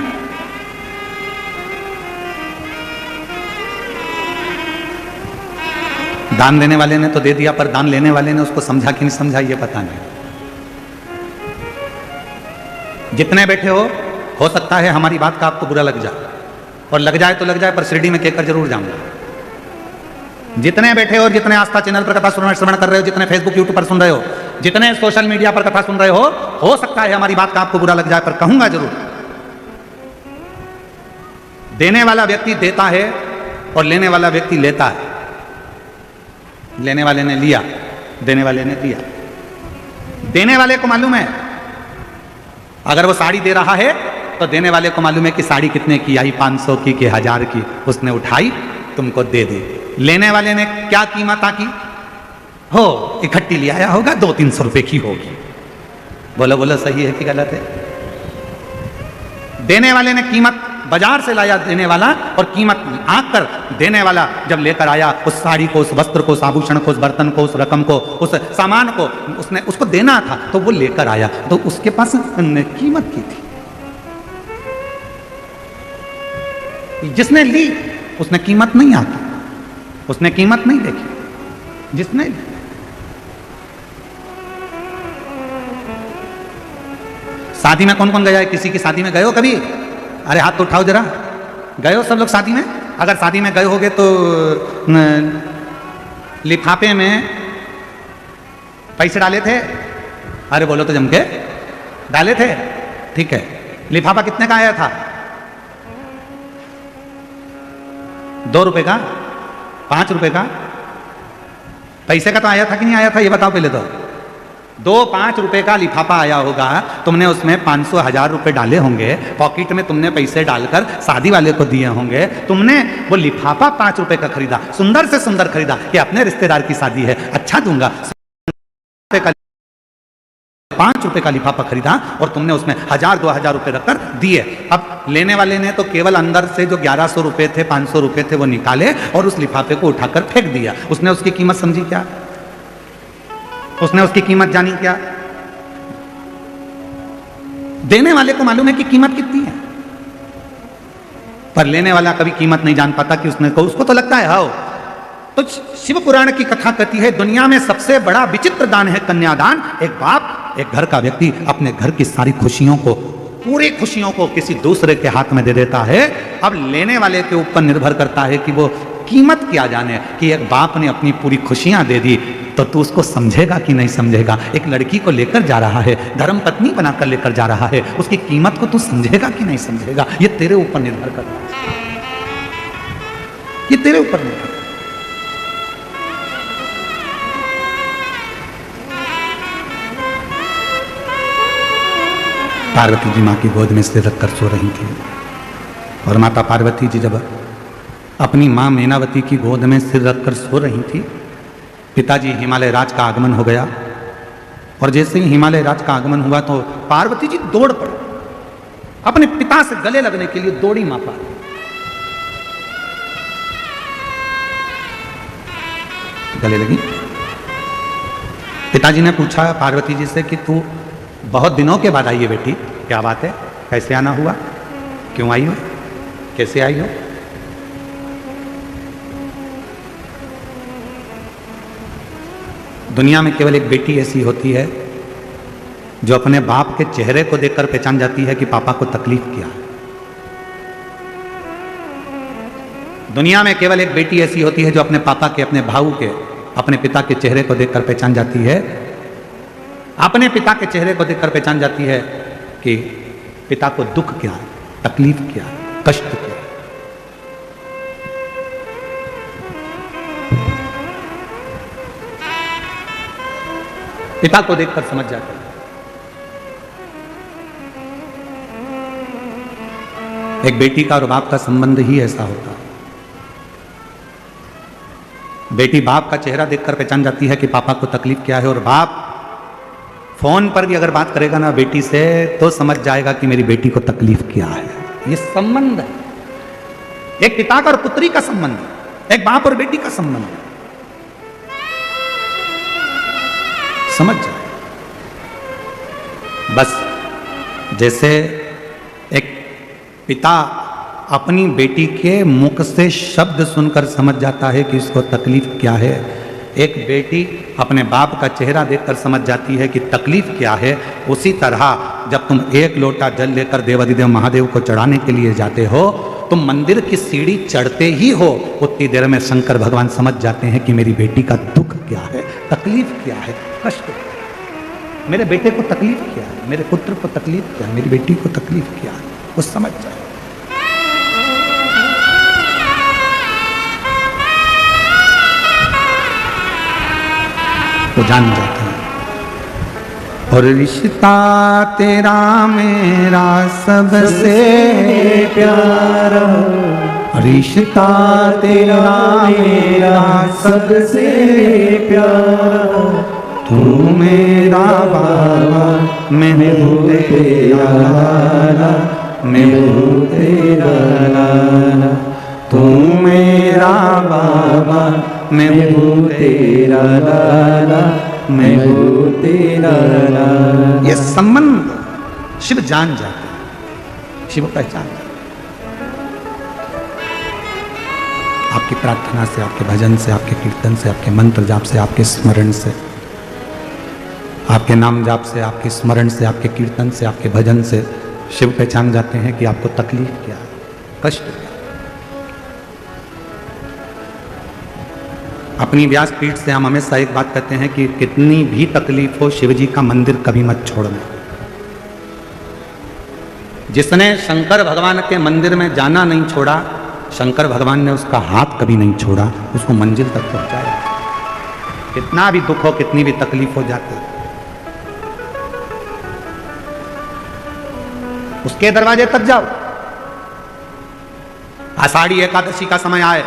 दान देने वाले ने तो दे दिया, पर दान लेने वाले ने उसको समझा कि नहीं समझा ये पता नहीं। जितने बैठे हो सकता है हमारी बात का आपको बुरा लग जाए, और लग जाए तो लग जाए, पर शिरडी में कहकर जरूर जाऊंगा। जितने बैठे हो और जितने आस्था चैनल पर कथा श्रवण कर रहे हो, जितने फेसबुक यूट्यूब पर सुन रहे हो, जितने सोशल मीडिया पर कथा सुन रहे हो सकता है हमारी बात का आपको बुरा लग जाए, पर कहूंगा जरूर। देने वाला व्यक्ति देता है और लेने वाला व्यक्ति लेता है। लेने वाले ने लिया, देने वाले ने दिया। देने वाले को मालूम है अगर वो साड़ी दे रहा है तो देने वाले को मालूम है कि साड़ी कितने की आई, 500 की कि 1000 की, उसने उठाई तुमको दे दी। लेने वाले ने क्या कीमत आकी हो, इकट्ठी ले आया होगा, 200-300 रुपए की होगी। बोलो बोलो सही है कि गलत है? देने वाले ने कीमत बाजार से लाया देने वाला और कीमत आंक कर देने वाला जब लेकर आया उस साड़ी को, उस वस्त्र को, उस आभूषण को, उस बर्तन को, उस रकम को, उस सामान को, उसने उसको देना था तो वो लेकर आया, तो उसके पास कीमत की थी। जिसने ली उसने कीमत नहीं आती, उसने कीमत नहीं देखी। जिसने शादी में कौन कौन गया है? किसी की शादी में गए हो कभी? अरे हाथ तो उठाओ जरा। गए हो सब लोग शादी में? अगर शादी में गए होगे तो लिफाफे में पैसे डाले थे? अरे बोलो तो जम के डाले थे। ठीक है, लिफाफा कितने का आया था? 2 रुपए का, 5 रुपए का? पैसे का तो आया था कि नहीं आया था, ये बताओ पहले तो। 2-5 रुपए का लिफाफा आया होगा, तुमने उसमें 500-1000 रुपए डाले होंगे, पॉकेट में तुमने पैसे डालकर शादी वाले को दिए होंगे, तुमने वो लिफाफा 5 रुपए का खरीदा, सुंदर से सुंदर खरीदा कि अपने रिश्तेदार की शादी है, अच्छा दूंगा। 5 रुपए का लिफाफा खरीदा और तुमने उसमें 1000-2000 रुपए रखकर दिए। अब लेने वाले ने तो केवल अंदर से जो 1100 रुपए थे, 500 रुपए थे वो निकाले और उस लिफाफे को उठाकर फेंक दिया। उसने उसकी कीमत समझी क्या? उसने उसकी कीमत जानी क्या? देने वाले को मालूम है कि कीमत कितनी है, पर लेने वाला कभी कीमत नहीं जान पाता कि उसको तो लगता है हाओ। तो शिव पुराण की कथा कहती है दुनिया में सबसे बड़ा विचित्र दान है कन्यादान। एक बाप, एक घर का व्यक्ति अपने घर की सारी खुशियों को, पूरी खुशियों को किसी दूसरे के हाथ में दे देता है। अब लेने वाले के ऊपर निर्भर करता है कि वो कीमत क्या जाने कि एक बाप ने अपनी पूरी खुशियां दे दी तो तू उसको समझेगा कि नहीं समझेगा। एक लड़की को लेकर जा रहा है, धर्म पत्नी बनाकर लेकर जा रहा है, उसकी कीमत को तू समझेगा कि नहीं समझेगा, ये तेरे ऊपर निर्भर करता है, ये तेरे ऊपर निर्भर। पार्वती जी माँ की गोद में सिर रखकर सो रही थी और माता पार्वती जी जब अपनी माँ मैनावती की गोद में सिर रखकर सो रही थी, पिताजी हिमालय राज का आगमन हो गया और जैसे ही हिमालय राज का आगमन हुआ तो पार्वती जी दौड़ पड़ी, अपने पिता से गले लगने के लिए दौड़ी मां पार्वती। गले लगी। पिताजी ने पूछा पार्वती जी से कि तू बहुत दिनों के बाद आई है बेटी, क्या बात है, कैसे आना हुआ, क्यों आई हो, कैसे आई हो? दुनिया में केवल एक बेटी ऐसी होती है जो अपने बाप के चेहरे को देखकर पहचान जाती है कि पापा को तकलीफ क्या है। दुनिया में केवल एक बेटी ऐसी होती है जो अपने पापा के, अपने भाऊ के, अपने पिता के चेहरे को देखकर पहचान जाती है, अपने पिता के चेहरे को देखकर पहचान जाती है कि पिता को दुख क्या है, तकलीफ क्या है, कष्ट क्या है। पिता को देखकर समझ जाते हैं। एक बेटी का और बाप का संबंध ही ऐसा होता है। बेटी बाप का चेहरा देखकर पहचान जाती है कि पापा को तकलीफ क्या है, और बाप फोन पर भी अगर बात करेगा ना बेटी से तो समझ जाएगा कि मेरी बेटी को तकलीफ क्या है। ये संबंध है, एक पिता का और पुत्री का संबंध, एक बाप और बेटी का संबंध। समझ जाए। बस जैसे एक पिता अपनी बेटी के मुख से शब्द सुनकर समझ जाता है कि इसको तकलीफ क्या है, एक बेटी अपने बाप का चेहरा देखकर समझ जाती है कि तकलीफ क्या है। उसी तरह जब तुम एक लोटा जल लेकर देवाधिदेव महादेव को चढ़ाने के लिए जाते हो, तुम मंदिर की सीढ़ी चढ़ते ही हो, उतनी देर में शंकर भगवान समझ जाते हैं कि मेरी बेटी का दुख क्या है, तकलीफ क्या है, कष्ट क्या है, मेरे बेटे को तकलीफ क्या है, मेरे पुत्र को तकलीफ क्या है, मेरी बेटी को तकलीफ क्या है, वो समझ जाए। वो जान जाते हैं। और रिश्ता तेरा मेरा सबसे प्यारा, रिश्ता तेरा मेरा सबसे प्यारा, तू मेरा बाबा मैं हूँ तेरा लाला, मैं हूँ तेरा लाला। तू मेरा बाबा, मैं हूँ तेरा लाला, मैं हूँ तेरा लाला। ये संबंध शिव जान जाते हैं, शिव पहचान जाते हैं। आपकी प्रार्थना से, आपके भजन से, आपके कीर्तन से, आपके मंत्र जाप से, आपके स्मरण से, आपके नाम जाप से, आपके स्मरण से, आपके कीर्तन से, आपके भजन से शिव पहचान जाते हैं कि आपको तकलीफ क्या है, कष्ट क्या है। अपनी व्यासपीठ से हम हमेशा एक बात कहते हैं कि कितनी भी तकलीफ हो, शिव जी का मंदिर कभी मत छोड़ना। जिसने शंकर भगवान के मंदिर में जाना नहीं छोड़ा, शंकर भगवान ने उसका हाथ कभी नहीं छोड़ा, उसको मंजिल तक पहुंचाया। कितना भी दुख हो, कितनी भी तकलीफ हो जाती, उसके दरवाजे तक जाओ। आषाढ़ी एकादशी का समय आए,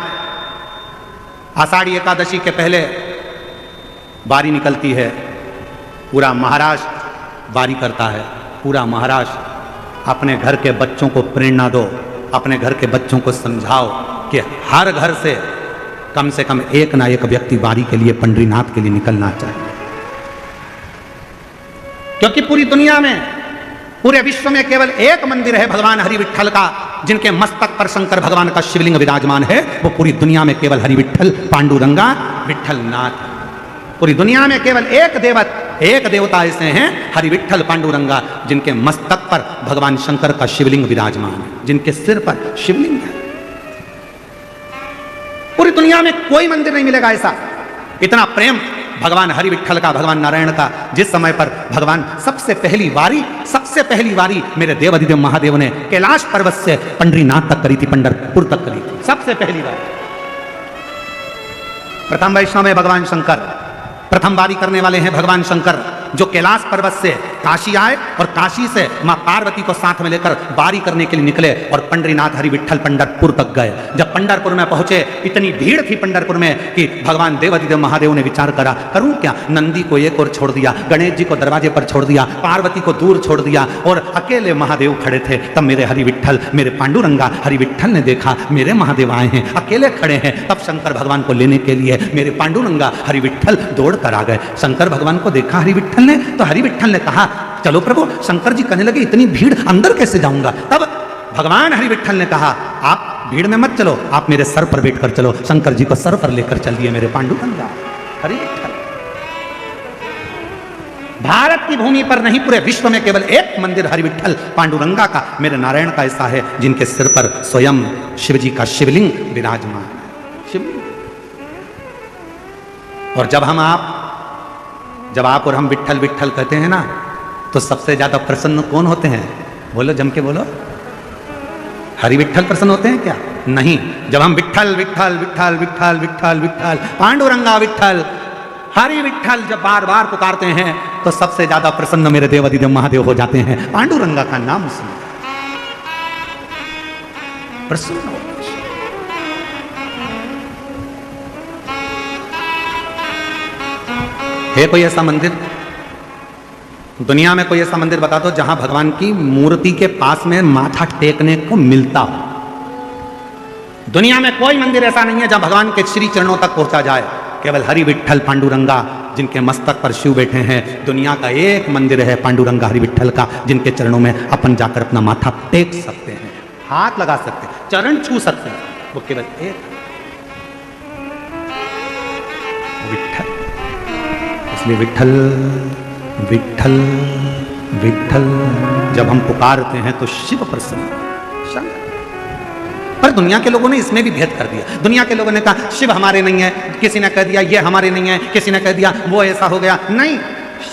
आषाढ़ी एकादशी के पहले बारी निकलती है, पूरा महाराष्ट्र बारी करता है। पूरा महाराष्ट्र अपने घर के बच्चों को प्रेरणा दो, अपने घर के बच्चों को समझाओ कि हर घर से कम एक ना एक व्यक्ति बारी के लिए, पंढरीनाथ के लिए निकलना चाहिए। क्योंकि पूरी दुनिया में, पूरे विश्व में केवल एक मंदिर है भगवान हरि विट्ठल का, जिनके मस्तक पर शंकर भगवान का शिवलिंग विराजमान है। वो पूरी दुनिया में केवल हरि विट्ठल पांडुरंगा विट्ठलनाथ। पूरी दुनिया में केवल एक देवता ऐसे हैं, हरि विट्ठल पांडुरंगा, जिनके मस्तक पर भगवान शंकर का शिवलिंग विराजमान है, जिनके सिर पर शिवलिंग है। पूरी दुनिया में कोई मंदिर नहीं मिलेगा ऐसा। इतना प्रेम भगवान हरि विट्ठल का, भगवान नारायण का। जिस समय पर भगवान सबसे पहली बारी मेरे देव अधिदेव महादेव ने कैलाश पर्वत से पंढरीनाथ तक करी थी, पंढरपुर तक करी थी, सबसे पहली बार। प्रथम वैष्णव में भगवान शंकर, प्रथम बारी करने वाले हैं भगवान शंकर, जो कैलाश पर्वत से काशी आए और काशी से मां पार्वती को साथ में लेकर बारी करने के लिए निकले और पंढरीनाथ हरि विट्ठल पंढरपुर तक गए। जब पंढरपुर में पहुंचे, इतनी भीड़ थी पंढरपुर में कि भगवान देवाधिदेव महादेव ने विचार करा, करूं क्या? नंदी को एक ओर छोड़ दिया, गणेश जी को दरवाजे पर छोड़ दिया, पार्वती को दूर छोड़ दिया और अकेले महादेव खड़े थे। तब मेरे हरि विट्ठल, मेरे पांडुरंगा हरि विट्ठल ने देखा मेरे महादेव आए हैं, अकेले खड़े हैं। तब शंकर भगवान को लेने के लिए मेरे पांडुरंगा हरि विट्ठल दौड़ कर आ गए। शंकर भगवान को देखा हरि विट्ठल ने, तो हरि विट्ठल ने कहा, चलो प्रभु। शंकर जी कहने लगे, इतनी भीड़ अंदर कैसे जाऊंगा? तब भगवान हरि विट्ठल ने कहा, आप भीड़ में मत चलो, आप मेरे सर पर बैठ कर चलो। शंकर जी को सर पर लेकर चल दिए मेरे पांडुरंगा हरि विट्ठल। भारत की भूमि पर नहीं, पूरे विश्व में केवल एक मंदिर हरि विट्ठल पांडुरंगा का, मेरे नारायण का ऐसा है, जिनके सिर पर स्वयं शिव जी का शिवलिंग विराजमान है। शिवलिंग। और जब आप और हम विट्ठल विट्ठल कहते हैं ना, तो सबसे ज्यादा प्रसन्न कौन होते हैं? बोलो, जम के बोलो। हरि विट्ठल प्रसन्न होते हैं क्या? नहीं। जब हम विट्ठल विट्ठल विट्ठल विट्ठल विट्ठल विट्ठल पांडुरंगा विट्ठल हरि विट्ठल जब बार बार पुकारते हैं, तो सबसे ज्यादा प्रसन्न मेरे देवाधिदेव महादेव हो जाते हैं। पांडुरंगा का नाम सुन प्रसन्न हो। है कोई ऐसा मंदिर दुनिया में, कोई ऐसा मंदिर बता दो जहां भगवान की मूर्ति के पास में माथा टेकने को मिलता हो? दुनिया में कोई मंदिर ऐसा नहीं है जहां भगवान के श्री चरणों तक पहुंचा जाए। केवल हरि विट्ठल पांडुरंगा, जिनके मस्तक पर शिव बैठे हैं। दुनिया का एक मंदिर है पांडुरंगा हरि विट्ठल का, जिनके चरणों में अपन जाकर अपना माथा टेक सकते हैं, हाथ लगा सकते हैं, चरण छू सकते हैं। वो केवल एक विट्ठल। इसलिए विट्ठल विट्ठल विट्ठल जब हम पुकारते हैं तो शिव प्रसन्न, शंकर। पर दुनिया के लोगों ने इसमें भी भेद कर दिया। दुनिया के लोगों ने कहा शिव हमारे नहीं है, किसी ने कह दिया ये हमारे नहीं है, किसी ने कह दिया वो ऐसा हो गया। नहीं,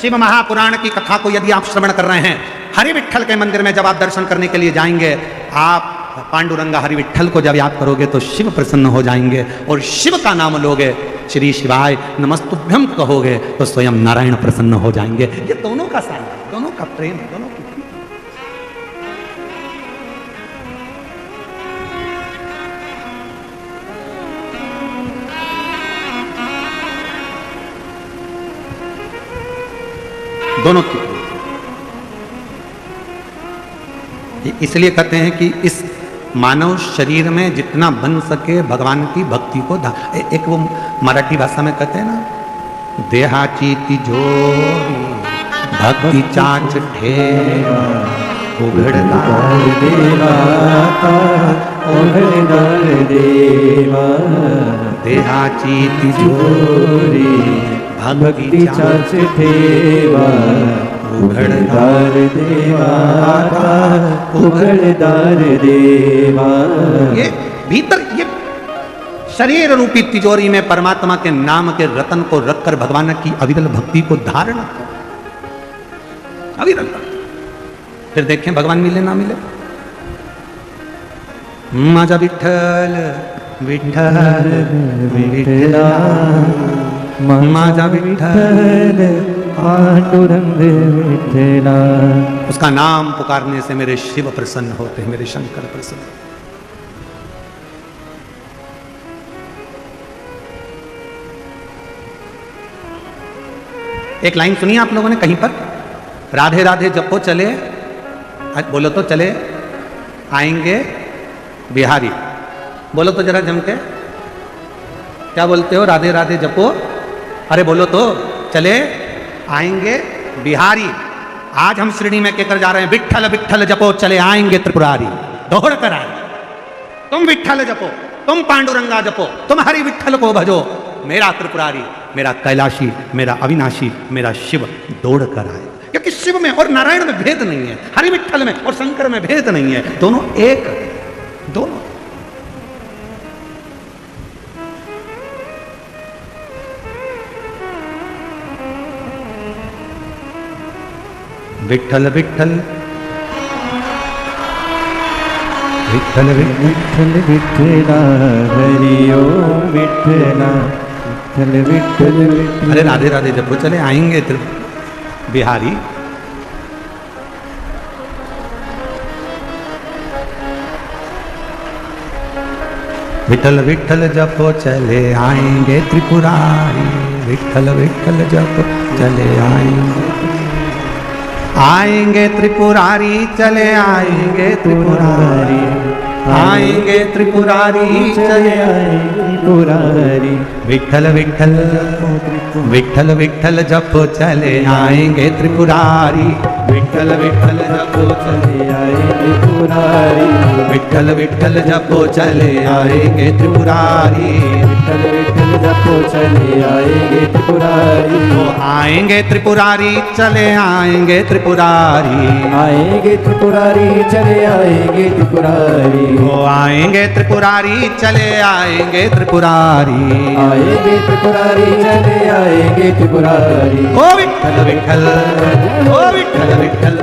शिव महापुराण की कथा को यदि आप श्रवण कर रहे हैं, हरि विट्ठल के मंदिर में जब आप दर्शन करने के लिए जाएंगे, आप पांडुरंगा हरि विट्ठल को जब याद करोगे तो शिव प्रसन्न हो जाएंगे। और शिव का नाम लोगे, श्री शिवाय नमस्तुभ्यम कहोगे, तो स्वयं नारायण प्रसन्न हो जाएंगे। ये दोनों का साथ, दोनों का प्रेम, दोनों की दोनों की। इसलिए कहते हैं कि इस मानव शरीर में जितना बन सके भगवान की भक्ति को एक वो मराठी भाषा में कहते हैं ना, देहाची तिजोरी भक्ति चाच ठेवा उघडदार देवा उघडदार देवा, देहाची तिजोरी भक्ती चाच ठेवा उघडदार देवा उघडदार देवा। ये भीतर ये शरीर रूपी तिजोरी में परमात्मा के नाम के रतन को रखकर भगवान की अविरल भक्ति को धारण करो, अविरल। फिर देखें भगवान मिले ना मिले। माझा विठ्ठल विठ्ठल विठ्ठला माझा विठ्ठल पांडुरंग विठ्ठला। उसका नाम पुकारने से मेरे शिव प्रसन्न होते हैं, मेरे शंकर प्रसन्न। एक लाइन सुनिए आप लोगों ने कहीं पर, राधे राधे जपो चले, बोलो तो चले आएंगे बिहारी। बोलो तो जरा जम के, क्या बोलते हो? राधे राधे जपो, अरे बोलो तो चले आएंगे बिहारी। आज हम श्रेणी में कहकर जा रहे हैं, विठ्ठल विठ्ठल जपो चले आएंगे त्रिपुरारी। दोहर कर आए, तुम विठ्ठल जपो, तुम पांडुरंगा जपो, तुम हरि विठ्ठल को भजो, मेरा त्रिपुरारी, मेरा कैलाशी, मेरा अविनाशी, मेरा शिव दौड़ कर आए। क्योंकि शिव में और नारायण में भेद नहीं है, हरि विठ्ठल में और शंकर में भेद नहीं है, दोनों एक, दोनों। विठ्ठल विठ्ठल विठ्ठल विठ्ठल विठ्ठला हरि ओम विठ्ठला विठ्ठल विठ्ठल विठ्ठल। अरे राधे राधे जपो चले आएंगे बिहारी। विठ्ठल विठ्ठल जपो चले आएंगे त्रिपुरारी, विठ्ठल विठ्ठल जपो चले आएंगे त्रिपुरारी, चले आएंगे त्रिपुरारी, आएंगे त्रिपुरारी, चले आएंगे त्रिपुरारी। विठ्ठल विठ्ठल विठ्ठल विठ्ठल जपो चले आएंगे त्रिपुरारी, विठ्ठल विठ्ठल जपो चले आएंगे त्रिपुरारी, विठ्ठल विठ्ठल जपो चले आएंगे त्रिपुरारी, विठ्ठल विठ्ठल जपो चले आएंगे त्रिपुरारी। वो आएंगे त्रिपुरारी, चले आएंगे त्रिपुरारी, आएंगे त्रिपुरारी, चले आएंगे त्रिपुरारी, वो आएंगे त्रिपुरारी, चले आएंगे त्रिपुरारी, आएंगे त्रिपुरारी, चले आएंगे त्रिपुरारी। ओ विठ्ठल विठ्ठल, ओ विठ्ठल विठ्ठल,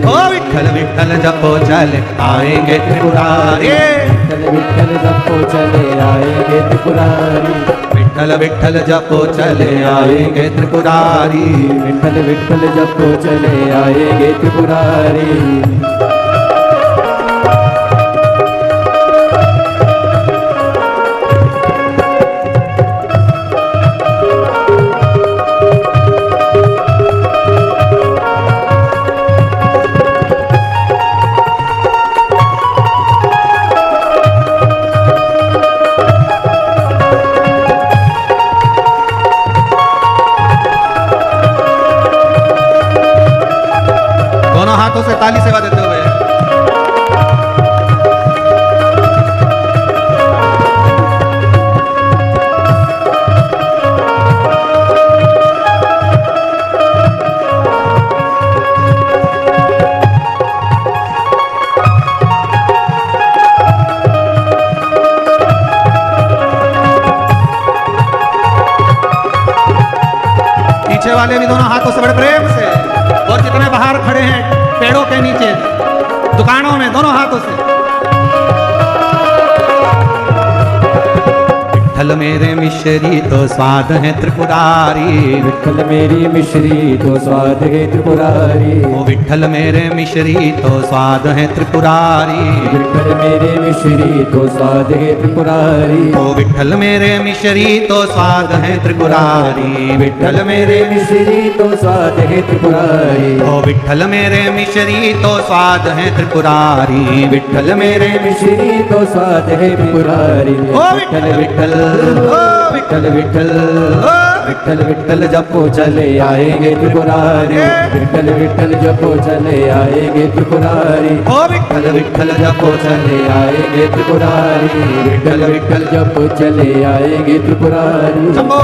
ओ विठ्ठल विठ्ठल जपो चले आएंगे त्रिपुरारी, विठ्ठल विठ्ठल जपो चले आएंगे त्रिपुरारी, विठ्ठल विठ्ठल जपो चले आएंगे त्रिपुरारी, विठ्ठल विठ्ठल जपो चले आएंगे त्रिपुरारी। हाथों से ताली सेवा देते हुए पीछे वाले भी दोनों हाथों से बड़े प्रेम से, और जितने बाहर खड़े हैं पेड़ों के नीचे, दुकानों में, दोनों हाथों से। विठ्ठल मेरे मिश्री तो स्वाद है त्रिपुरारी। विठ्ठल मेरी मिश्री तो स्वाद है त्रिपुरारी। ओ विठ्ठल मेरे मिश्री तो स्वाद है त्रिपुरारी। विठ्ठल मेरे मिश्री तो स्वाद है त्रिपुरारी। ओ विठ्ठल मेरे मिश्री तो स्वाद है त्रिपुरारी। विठ्ठल मेरे मिश्री तो स्वाद है त्रिपुरारी। ओ विठ्ठल मेरे मिश्री तो स्वाद है त्रिपुरारी। विठ्ठल मेरे मिश्री तो स्वाद है त्रिपुरारी। ओ विठ्ठल विठ्ठल ओ विठ्ठल विठ्ठल ओ विठ्ठल विठ्ठल जपो चले आएंगे त्रिपुरारी। विठ्ठल विठ्ठल जपो चले आएंगे त्रिपुरारी। ओ विठ्ठल विठ्ठल जपो चले आएंगे त्रिपुरारी। विठ्ठल विठ्ठल जपो चले आएंगे त्रिपुरारी। जपो।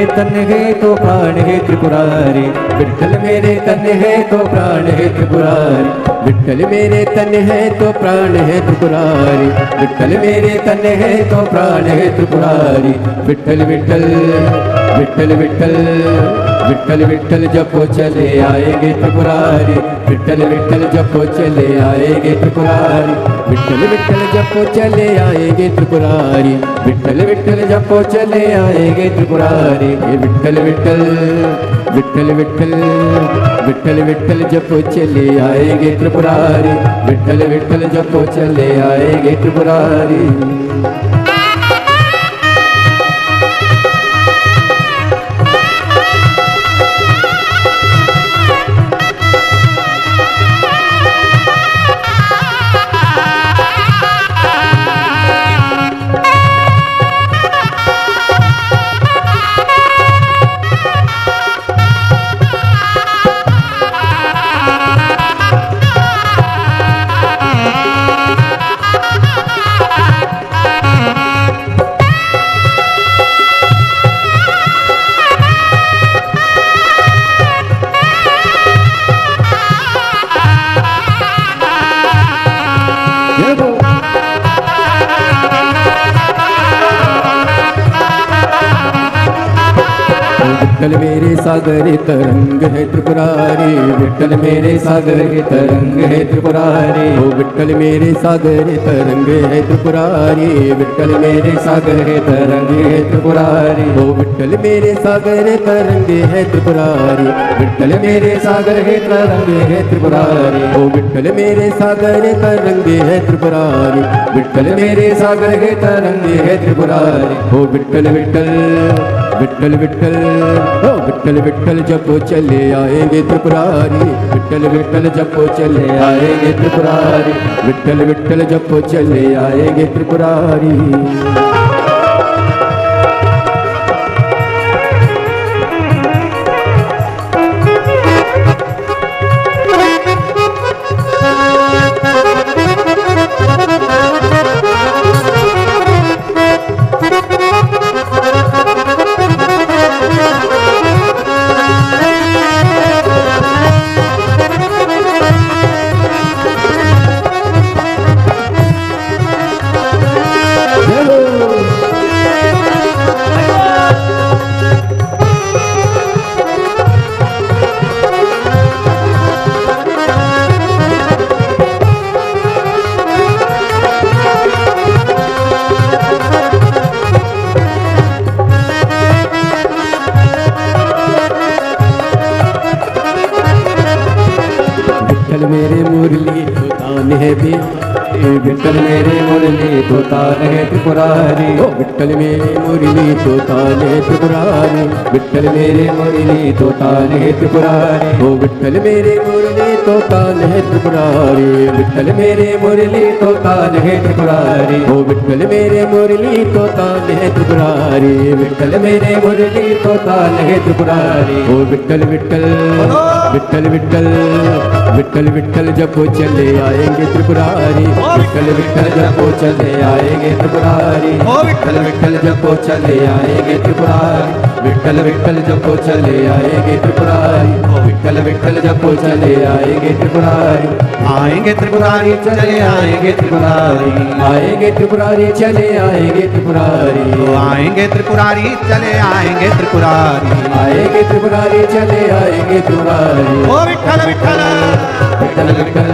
तन है तो प्राण है त्रिपुरारी। विठ्ठल मेरे तन है तो प्राण है त्रिपुरारी। विठ्ठल मेरे तन है तो प्राण है त्रिपुरारी। विठ्ठल मेरे तन है तो प्राण है त्रिपुरारी। विठ्ठल विठ्ठल विठ्ठल विठ्ठल विठ्ठल विठ्ठल जपो चले आएंगे त्रिपुरारी। विठ्ठल विठ्ठल जपो चले आएंगे त्रिपुरारी। विठ्ठल विठ्ठल जपो चले आएंगे त्रिपुरारी। विठ्ठल विठ्ठल जपो चले आएंगे त्रिपुरारी। विठ्ठल विठ्ठल विठ्ठल विठ्ठल विठ्ठल विठ्ठल जपो चले आएंगे त्रिपुरारी। विठ्ठल विठ्ठल जपो चले आएंगे त्रिपुरारी। विठ्ठल मेरे सागर तरंग है त्रिपुरारी। विठ्ठल मेरे सागर तरंग है त्रिपुरारी। ओ विठ्ठल मेरे सागर तरंग है त्रिपुरारी। विठ्ठल मेरे सागर तरंग है त्रिपुरारी। ओ विठ्ठल मेरे सागर तरंग है त्रिपुरारी। विठ्ठल मेरे सागर तरंग है त्रिपुरारी। ओ विठ्ठल मेरे सागर तरंग है त्रिपुरारी। विठ्ठल मेरे सागर तरंग है त्रिपुरारी। ओ विठ्ठल विठ्ठल विठ्ठल विठ्ठल ओ विठ्ठल विठ्ठल जपो चले आएंगे त्रिपुरारी। विठ्ठल विठ्ठल जपो चले आएंगे त्रिपुरारी। विठ्ठल विठ्ठल जपो चले आएंगे त्रिपुरारी। मेरे मुरली तो तान है बिहारी, विठ्ठल मेरे मुरली तो तान है त्रिपुरारी, ओ विठ्ठल मेरे मुरली तो तान है त्रिपुरारी, विठ्ठल मेरे मुरली तो तान है त्रिपुरारी, ओ विठ्ठल मेरे मुरली तो तान है त्रिपुरारी, विठ्ठल मेरे मुरली तो तान है त्रिपुरारी, ओ विठ्ठल मेरे मुरली तो तान है त्रिपुरारी, विठ्ठल मेरे मुरली तो तान है त्रिपुरारी, ओ विठ्ठल विठ्ठल विठ्ठल विठ्ठल विठ्ठल विठ्ठल जपो चले आएंगे त्रिपुरारी, विठ्ठल विठ्ठल जपो चले आएंगे त्रिपुरारी, विठ्ठल विठ्ठल जपो चले आएंगे त्रिपुरारी, विठ्ठल विठ्ठल जपो चले आएंगे त्रिपुरारी, विठ्ठल विठ्ठल जपो चले आएंगे त्रिपुरारी, आएंगे त्रिपुरारी चले आएंगे त्रिपुरारी, आएंगे त्रिपुरारी चले आएंगे त्रिपुरारी, आएंगे त्रिपुरारी चले आएंगे त्रिपुरारी, आएंगे त्रिपुरारी चले आएंगे त्रिपुरारी, ओ विठ्ठल विठ्ठल विठ्ठल विठ्ठल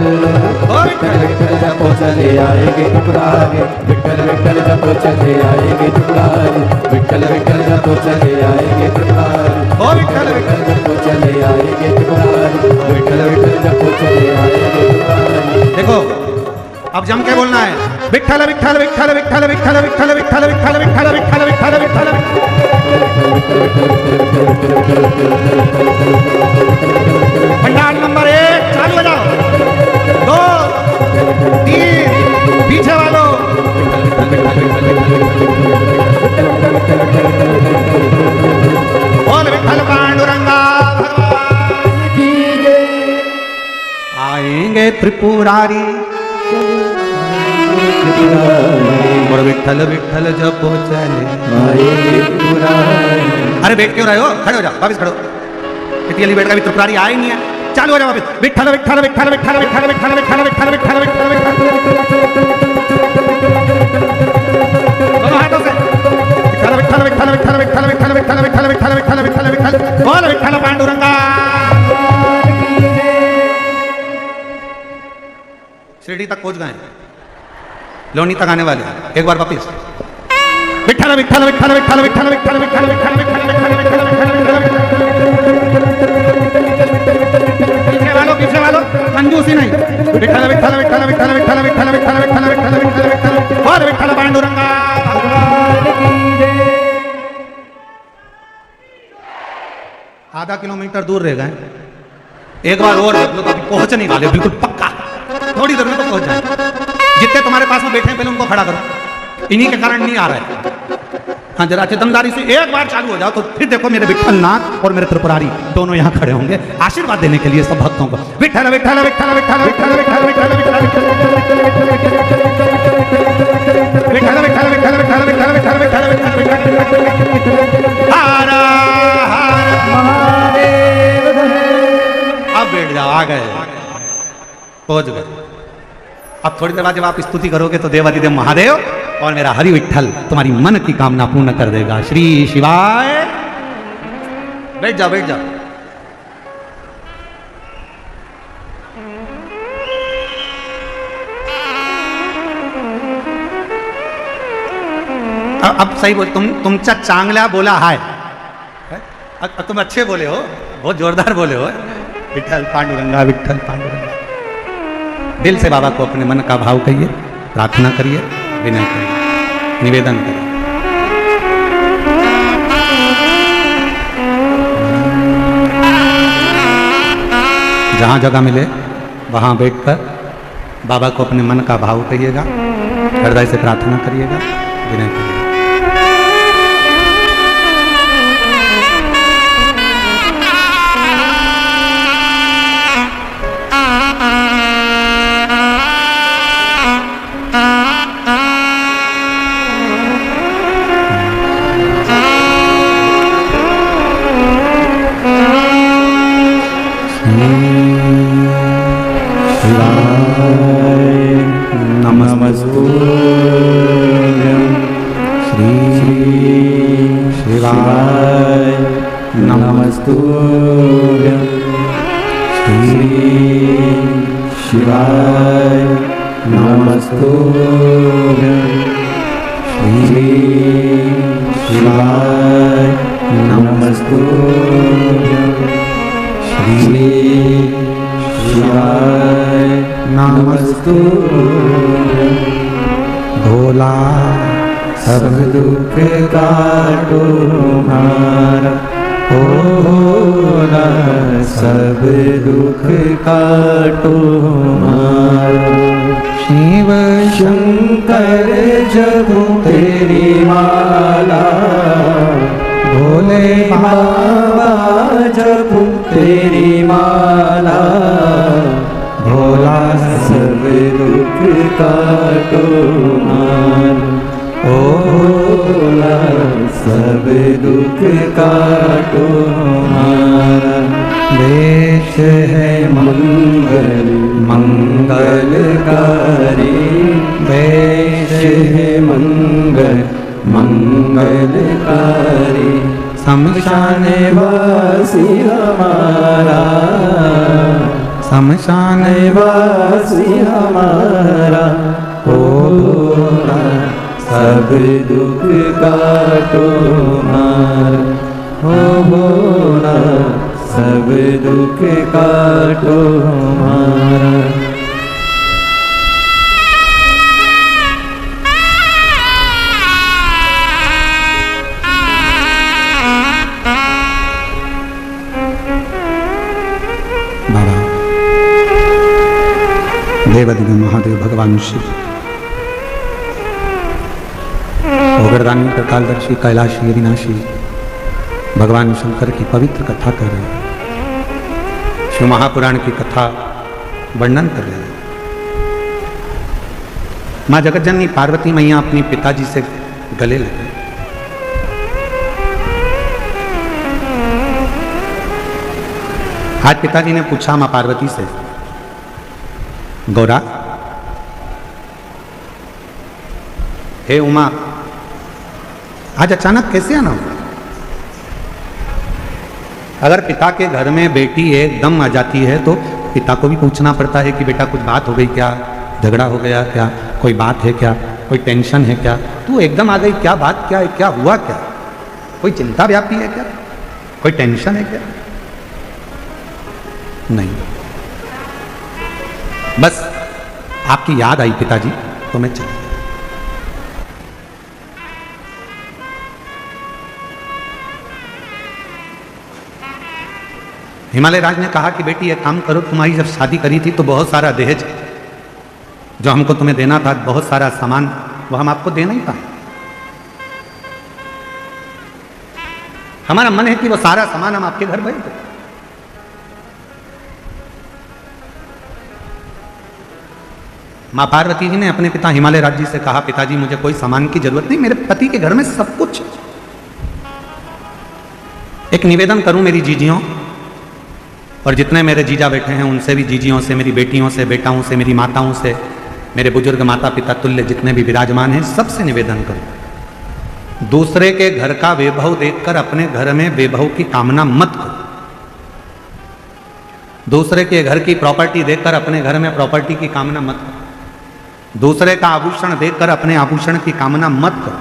विठ्ठल विठ्ठल जपो चले आएंगे त्रिपुरारी, विठ्ठल विठ्ठल जपो चले आएंगे त्रिपुरारी, विठ्ठल विठ्ठल जपो चले आएंगे त्रिपुरारी, ओ विठ्ठल विठ्ठल जपो चले आएंगे त्रिपुरारी, विठ्ठल विठ्ठल जपो चले आएंगे त्रिपुरारी। देखो अब जम के बोलना है, विठ्ठल विठ्ठल विठ्ठल विठ्ठल विठ्ठल विठ्ठल विठ्ठल विठ्ठल विठ्ठल विठ्ठल विठ्ठल विठ्ठल भंडार नंबर 1 चालू हो जाओ, 2 3 पीछे वालों, बोल विठ्ठल पांडुरंगा भगवान की जय। आएंगे त्रिपुरारी और विठ्ठल विठ्ठल जपो चले आएंगे त्रिपुरारी। अरे बैठ क्यों रहे हो, खड़े हो जाओ, वापस खड़ो, इतनी जल्दी बैठ का भी त्रिपुरारी आए नहीं है, चालू हो जाओ वापस, विठ्ठल विठ्ठल विठ्ठल विठ्ठल विठ्ठल विठ्ठल विठ्ठल विठ्ठल विठ्ठल विठ्ठल विठ्ठल दोनों हाथों से विठ्ठल विठ्ठल विठ्ठल विठ्ठल विठ्ठल विठ्ठल विठ्ठल विठ्ठल विठ्ठल विठ्ठल विठ्ठल विठ्ठल बोल विठ्ठल पांडुरंगा। शिरडी तक पहुंच गए, लोनी तक आने वाले, एक बार वापिस, विठ्ठल विठ्ठल विठ्ठल विठ्ठल विठ्ठल विठ्ठल विठ्ठल विठ्ठल विठ्ठल विठ्ठल पीछे वालों कंजूसी नहीं, विठ्ठल विठ्ठल विठ्ठल विठ्ठल विठ्ठल विठ्ठल विठ्ठल विठ्ठल विठ्ठल विठ्ठल विठ्ठल बोल विठ्ठल पांडुरंगा भगवान की जय। आधा किलोमीटर दूर रह गए, एक बार और देख लो तो पहुंचने वाले बिल्कुल पक्का, थोड़ी देर में तो पहुंच जाए। जितने तुम्हारे पास में बैठे हैं पहले उनको खड़ा करो, इन्हीं के कारण नहीं आ रहा है। हाँ जरा चिदमदारी से एक बार चालू हो जाओ तो फिर देखो मेरे विठ्ठल नाथ और मेरे त्रिपुरारी दोनों यहाँ खड़े होंगे आशीर्वाद देने के लिए सब भक्तों को। विठ्ठल विठ्ठल विठ्ठल विठ्ठल विठ्ठल विठ्ठल विठ्ठल विठ्ठल विठ्ठल विठ्ठल विठ्ठल विठ्ठल विठ्ठल विठ्ठल हर हर महादेव। अब बैठ जाओ, आ गए, पहुंच गए। अब थोड़ी देर बाद जब आप स्तुति करोगे तो देवादिदेव महादेव और मेरा हरि विठ्ठल तुम्हारी मन की कामना पूर्ण कर देगा। श्री शिवाय। बैठ जाओ, बैठ जाओ। अब सही बोल, तुमचा चांगला बोला है, तुम अच्छे बोले हो, बहुत जोरदार बोले हो। विठ्ठल पांडुरंगा, विठ्ठल पांडुरंगा। दिल से बाबा को अपने मन का भाव कहिए, प्रार्थना करिए, विनय करिए, निवेदन करिए। जहाँ जगह मिले वहाँ बैठकर बाबा को अपने मन का भाव कहिएगा, हृदय से प्रार्थना करिएगा, विनय करिएगा। नमस्तुभ्यं श्री शिवाय, नमस्तुभ्यं श्री शिवाय, नमस्तुभ्यं श्री शिवाय नमस्तुभ्यं। भोला सब दुख काटो हमारा, ओ भोला सब दुख काटो हमारा। शिव शंकर जपूं तेरी माला, भोले बाबा जपूं तेरी माला। भोला सब दुख काटो हमारा, ओ भोला सब दुख काटो हमारा। देश है मंगल मंगलकारी, देश है मंगल मंगलकारी। शमशान वासी हमारा, शमशान वासी हमारा। ओ भोला सब दुख काटो हमारा, ओ भोला सब दुख काटो हमारा। बाबा देवादिदेव महादेव भगवान शिव, ओगरदानी प्रकालदर्शी कैलाशी अविनाशी भगवान शंकर की पवित्र कथा कर रहे हैं, शिव महापुराण की कथा वर्णन कर रहे हैं। माँ जगतजननी पार्वती मैया अपने पिताजी से गले लगे। आज पिताजी ने पूछा माँ पार्वती से, गौरा, हे उमा, आज अचानक कैसे आना हुआ? अगर पिता के घर में बेटी एकदम आ जाती है तो पिता को भी पूछना पड़ता है कि बेटा कुछ बात हो गई क्या, झगड़ा हो गया क्या, कोई बात है क्या, कोई टेंशन है क्या, तू एकदम आ गई, क्या बात क्या है, क्या हुआ क्या, कोई चिंता व्यापी है क्या, कोई टेंशन है क्या? नहीं, बस आपकी याद आई पिताजी तो मैं चला। हिमालय राज ने कहा कि बेटी एक काम करो, तुम्हारी जब शादी करी थी तो बहुत सारा दहेज जो हमको तुम्हें देना था, बहुत सारा सामान, वो हम आपको दे नहीं पाए। हमारा मन है कि वो सारा सामान हम आपके घर भेज दें। माँ पार्वती जी ने अपने पिता हिमालय राज जी से कहा, पिताजी मुझे कोई सामान की जरूरत नहीं, मेरे पति के घर में सब कुछ। एक निवेदन करूं मेरी जीजियों और जितने मेरे जीजा बैठे हैं उनसे भी, जीजियों से, मेरी बेटियों से, बेटाओं से, मेरी माताओं से, मेरे बुजुर्ग माता पिता तुल्य जितने भी विराजमान हैं, सबसे निवेदन करूं, दूसरे के घर का वैभव देखकर अपने घर में वैभव की कामना मत करो। दूसरे के घर की प्रॉपर्टी देखकर अपने घर में प्रॉपर्टी की कामना मत करो। दूसरे का आभूषण देखकर अपने आभूषण की कामना मत करो।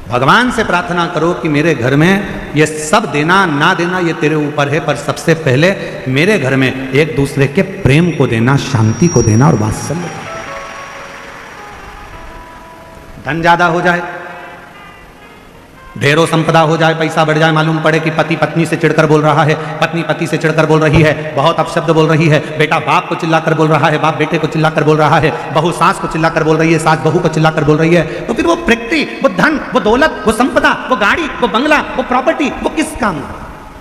भगवान से प्रार्थना करो कि मेरे घर में ये सब देना ना देना ये तेरे ऊपर है, पर सबसे पहले मेरे घर में एक दूसरे के प्रेम को देना, शांति को देना और वात्सल्य। धन ज्यादा हो जाए, ढेरों संपदा हो जाए, पैसा बढ़ जाए, मालूम पड़े कि पति पत्नी से चिढ़कर बोल रहा है, पत्नी पति से चिढ़कर बोल रही है, बहुत अपशब्द बोल रही है, बेटा बाप को चिल्लाकर बोल रहा है, बाप बेटे को चिल्लाकर बोल रहा है, बहू सास को चिल्लाकर बोल रही है, सास बहू को चिल्लाकर बोल रही है, तो फिर वो प्रकृति, वो धन, वो दौलत, वो संपदा, वो गाड़ी, वो बंगला, वो प्रॉपर्टी, वो किस काम?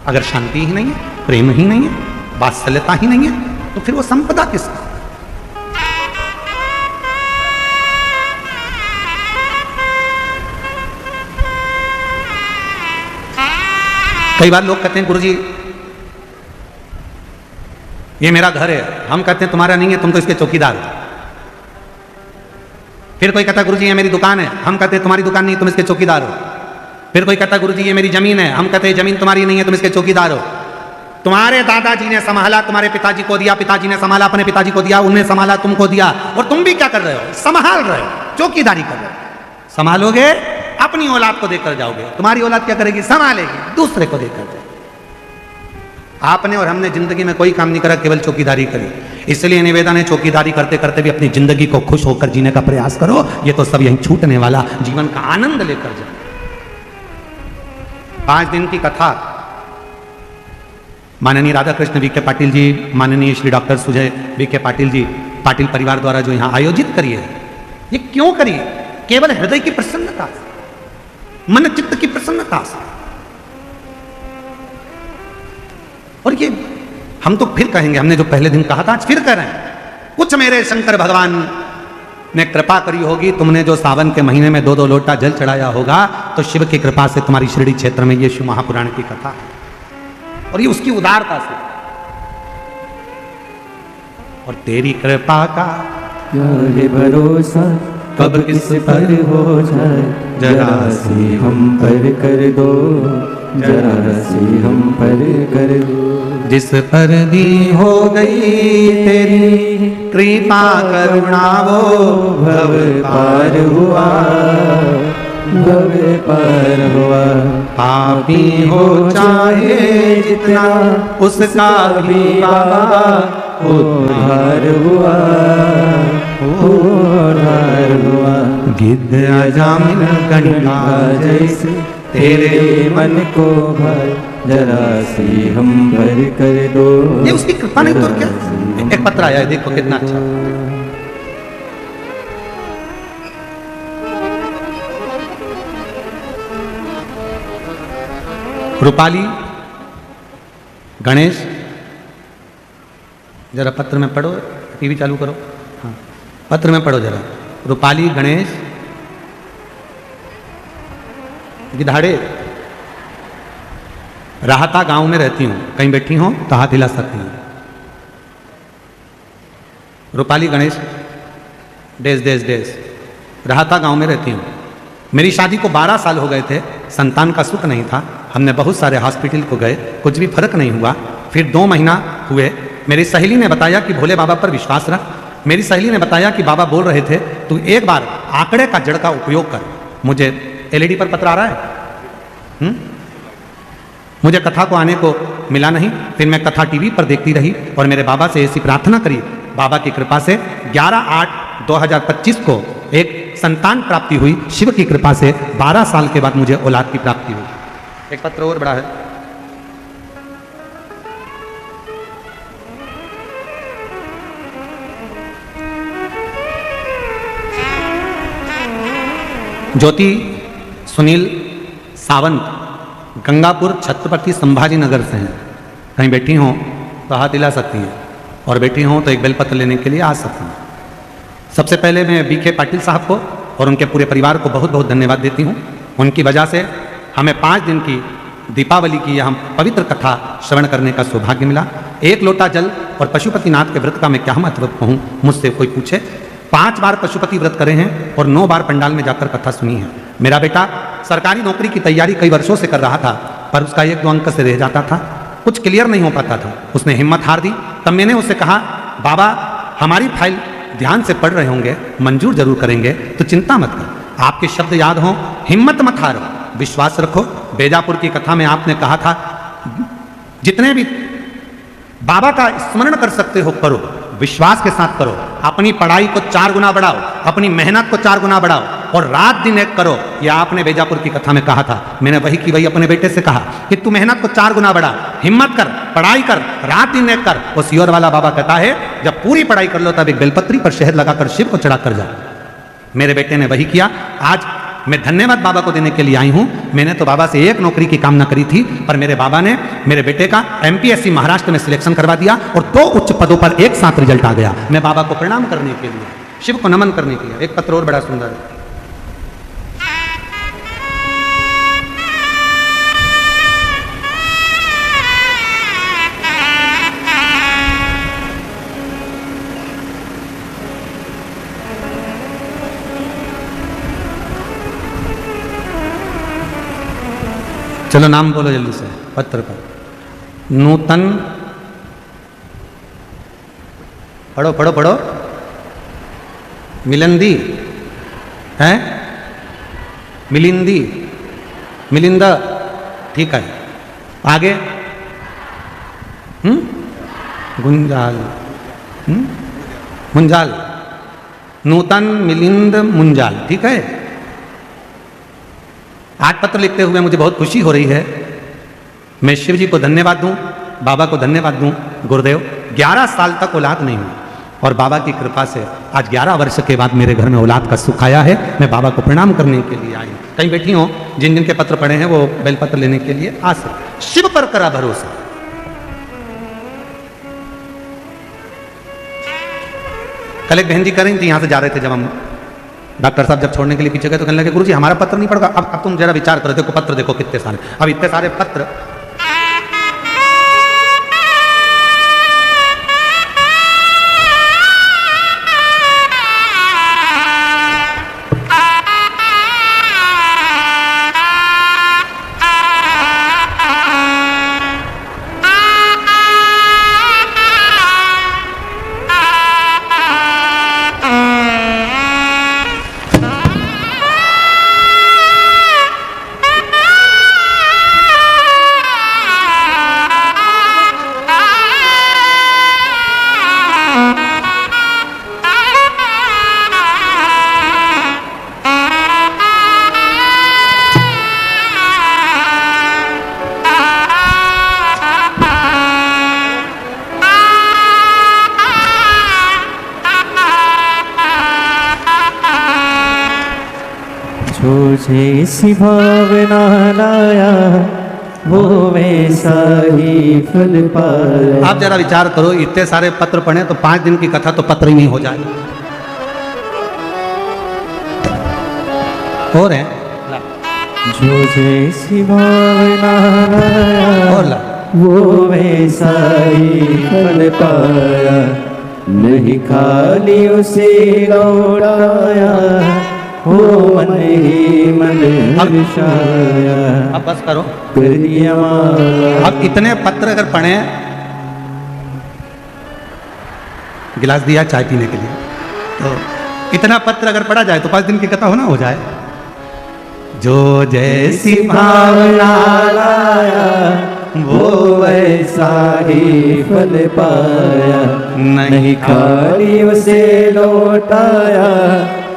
अगर शांति ही नहीं है, प्रेम ही नहीं है, वात्सल्यता ही नहीं है, तो फिर वो संपदा किस काम? कई बार लोग कहते हैं गुरुजी ये मेरा घर है, हम कहते हैं तुम्हारा नहीं है, तुम तो इसके चौकीदार हो। फिर कोई कहता है गुरुजी ये मेरी दुकान है, हम कहते हैं तुम्हारी दुकान नहीं, तुम इसके चौकीदार हो। फिर कोई कहता है गुरुजी ये मेरी जमीन है, हम कहते हैं जमीन तुम्हारी नहीं है, तुम इसके चौकीदार हो। तुम्हारे दादाजी ने संभाला, तुम्हारे पिताजी को दिया, पिताजी ने संभाला, अपने पिताजी को दिया, उन्हें संभाला, तुमको दिया, और तुम भी क्या कर रहे हो? संभाल रहे हो, चौकीदारी कर रहे हो। संभालोगे अपनी औलाद को देकर जाओगे, तुम्हारी औलाद क्या करेगी? संभालेगी, दूसरे को देकर जाएगी। आपने और हमने जिंदगी में कोई काम नहीं करा, केवल चौकीदारी करी। इसलिए निवेदन है, चौकीदारी करते करते भी अपनी जिंदगी को खुश होकर जीने का प्रयास करो। ये तो सब यहीं छूटने वाला, जीवन का आनंद लेकर जाओ। 5 दिन की कथा माननीय राधा कृष्ण वी के पाटिल जी, माननीय श्री डॉक्टर सुजय वी के पाटिल जी, पाटिल परिवार द्वारा जो यहाँ आयोजित करी है, ये क्यों करी? केवल हृदय की प्रसन्नता, मन चित्त की प्रसन्नता से। और ये हम तो फिर कहेंगे, हमने जो पहले दिन कहा था आज फिर कह रहे हैं, कुछ मेरे शंकर भगवान ने कृपा करी होगी, तुमने जो सावन के महीने में 2-2 लोटा जल चढ़ाया होगा, तो शिव की कृपा से तुम्हारी शिरडी क्षेत्र में ये शिव महापुराण की कथा है। और ये उसकी उदारता से। और तेरी कृपा का क्या है भरोसा, कब किस पर हो जाए, जरा सी हम पर कर दो, जरा सी हम पर कर दो। जिस पर दी हो गई तेरी कृपा करुणा, वो भव पार हुआ, भव पार हुआ। पापी हो चाहे जितना, उसका भी बाबा उद्धार हुआ, उद्धार हुआ। गिद्ध अजामिन गणिका जैसे तेरे मन को भर, जरा सी हम भर कर दो। ये उसकी कृपा नहीं तो क्या? एक पत्र आया है, देखो कितना अच्छा। रूपाली गणेश, जरा पत्र में पढ़ो, टीवी चालू करो, हाँ पत्र में पढ़ो जरा। रूपाली गणेश गिधाड़े, राहता गांव में रहती हूँ, कहीं बैठी हो तो हाथ हिला सकती हूँ। रूपाली गणेश डेस डेस डेस, राहता गांव में रहती हूँ। मेरी शादी को 12 साल हो गए थे, संतान का सुख नहीं था। हमने बहुत सारे हॉस्पिटल को गए, कुछ भी फर्क नहीं हुआ। फिर 2 महीना हुए, मेरी सहेली ने बताया कि भोले बाबा पर विश्वास रख। मेरी सहेली ने बताया कि बाबा बोल रहे थे तू एक बार आंकड़े का जड़ का उपयोग कर। मुझे एलईडी पर पत्र आ रहा है, मुझे कथा को आने को मिला नहीं। फिर मैं कथा टीवी पर देखती रही और मेरे बाबा से ऐसी प्रार्थना करी, बाबा की कृपा से 11/8/2025 को एक संतान प्राप्ति हुई। शिव की कृपा से 12 साल के बाद मुझे औलाद की प्राप्ति हुई। एक पत्र और बड़ा है, ज्योति सुनील सावंत गंगापुर छत्रपति संभाजी नगर से हैं। कहीं बैठी हों तो हाथ हिला सकती हैं, और बैठी हों तो एक बेलपत्र लेने के लिए आ सकती हैं। सबसे पहले मैं वी के पाटिल साहब को और उनके पूरे परिवार को बहुत बहुत धन्यवाद देती हूँ। उनकी वजह से हमें 5 दिन की दीपावली की यह पवित्र कथा श्रवण करने का सौभाग्य मिला। 1 लोटा जल और पशुपतिनाथ के व्रत का मैं क्या महत्व कहूँ, मुझसे कोई पूछे। 5 बार पशुपति व्रत करे हैं और 9 बार पंडाल में जाकर कथा सुनी है। मेरा बेटा सरकारी नौकरी की तैयारी कई वर्षों से कर रहा था, पर उसका 1-2 अंक से रह जाता था, कुछ क्लियर नहीं हो पाता था। उसने हिम्मत हार दी। तब मैंने उससे कहा, बाबा हमारी फाइल ध्यान से पढ़ रहे होंगे, मंजूर जरूर करेंगे, तो चिंता मत कर। आपके शब्द याद हों, हिम्मत मत हारो, विश्वास रखो। बेजापुर की कथा में आपने कहा था, जितने भी बाबा का स्मरण कर सकते हो करो, विश्वास के साथ करो। अपनी पढ़ाई को 4 गुना बढ़ाओ, अपनी मेहनत को 4 गुना बढ़ाओ और रात दिन एक करो। यह आपने बेजापुर की कथा में कहा था। मैंने वही की वही अपने बेटे से कहा कि तू मेहनत को 4 गुना बढ़ा, हिम्मत कर, पढ़ाई कर, रात दिन एक कर। वो सियोर वाला बाबा कहता है, जब पूरी पढ़ाई कर लो तब एक बेलपत्री पर शहद लगाकर शिव को चढ़ा कर जाओ। मेरे बेटे ने वही किया। आज मैं धन्यवाद बाबा को देने के लिए आई हूं। मैंने तो बाबा से 1 नौकरी की कामना करी थी, पर मेरे बाबा ने मेरे बेटे का एमपीएससी महाराष्ट्र में सिलेक्शन करवा दिया और 2 उच्च पदों पर एक साथ रिजल्ट आ गया। मैं बाबा को प्रणाम करने के लिए, शिव को नमन करने के लिए। एक पत्र और बड़ा सुंदर है, चलो नाम बोलो जल्दी से पत्र पर। नूतन, पढ़ो पढ़ो पढ़ो, मिलंदी है, मिलिंदी, मिलिंदा, ठीक है। आगे गुंजाल, मुंजाल, नूतन मिलिंद मुंजाल, ठीक है। आज पत्र लिखते हुए मुझे बहुत खुशी हो रही है। मैं शिव जी को धन्यवाद दूं, बाबा को धन्यवाद दूं। गुरुदेव 11 साल तक औलाद नहीं हुई और बाबा की कृपा से आज 11 वर्ष के बाद मेरे घर में औलाद का सुख आया है। मैं बाबा को प्रणाम करने के लिए आई। कहीं बैठी हो, जिन जिन के पत्र पढ़े हैं वो बेलपत्र लेने के लिए आ सकते। शिव पर करा भरोसा। कल एक बहन जी कर रही थी, यहां से जा रहे थे जब हम, डॉक्टर साहब जब छोड़ने के लिए पीछे गए तो कहने लगे गुरुजी हमारा पत्र नहीं पढ़ा। अब तुम जरा विचार करो, देखो पत्र देखो कितने सारे, अब इतने सारे पत्र। जैसी भावना लाया वो वैसा ही फल पाया। आप जरा विचार करो, इतने सारे पत्र पढ़े तो 5 दिन की कथा तो पत्र ही नहीं हो जाए। और है जो जैसी भावना लाया और ला वो वैसा ही फल पाया। नहीं खाली उसे लौटाया हो मन ही मन हर्षाया। अब बस करो, कर दिया माला। अब इतने पत्र अगर पढ़े, गिलास दिया चाय पीने के लिए, तो इतना पत्र अगर पढ़ा जाए तो 5 दिन की कथा होना हो जाए। जो जैसी भावना लाया वो वैसा ही फल पाया। नहीं खाली उसे लौटाया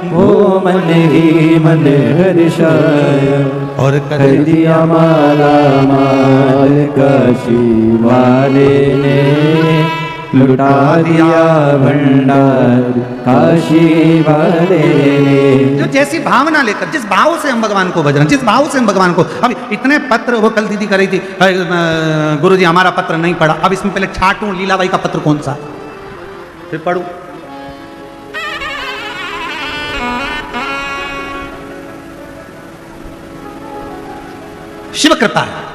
वो मन ही मन हर्षाया। और कर दिया माला माल काशी वाले ने। लुटा दिया भंडार काशी वाले ने। जो जैसी भावना लेकर, जिस भाव से हम भगवान को भज रहे हैं, जिस भाव से हम भगवान को, अब इतने पत्र, वो कल दीदी कर रही थी गुरुजी हमारा पत्र नहीं पढ़ा। अब इसमें पहले छाटूं लीलाबाई का पत्र कौन सा, फिर पढ़ूं। शिव कृपा है।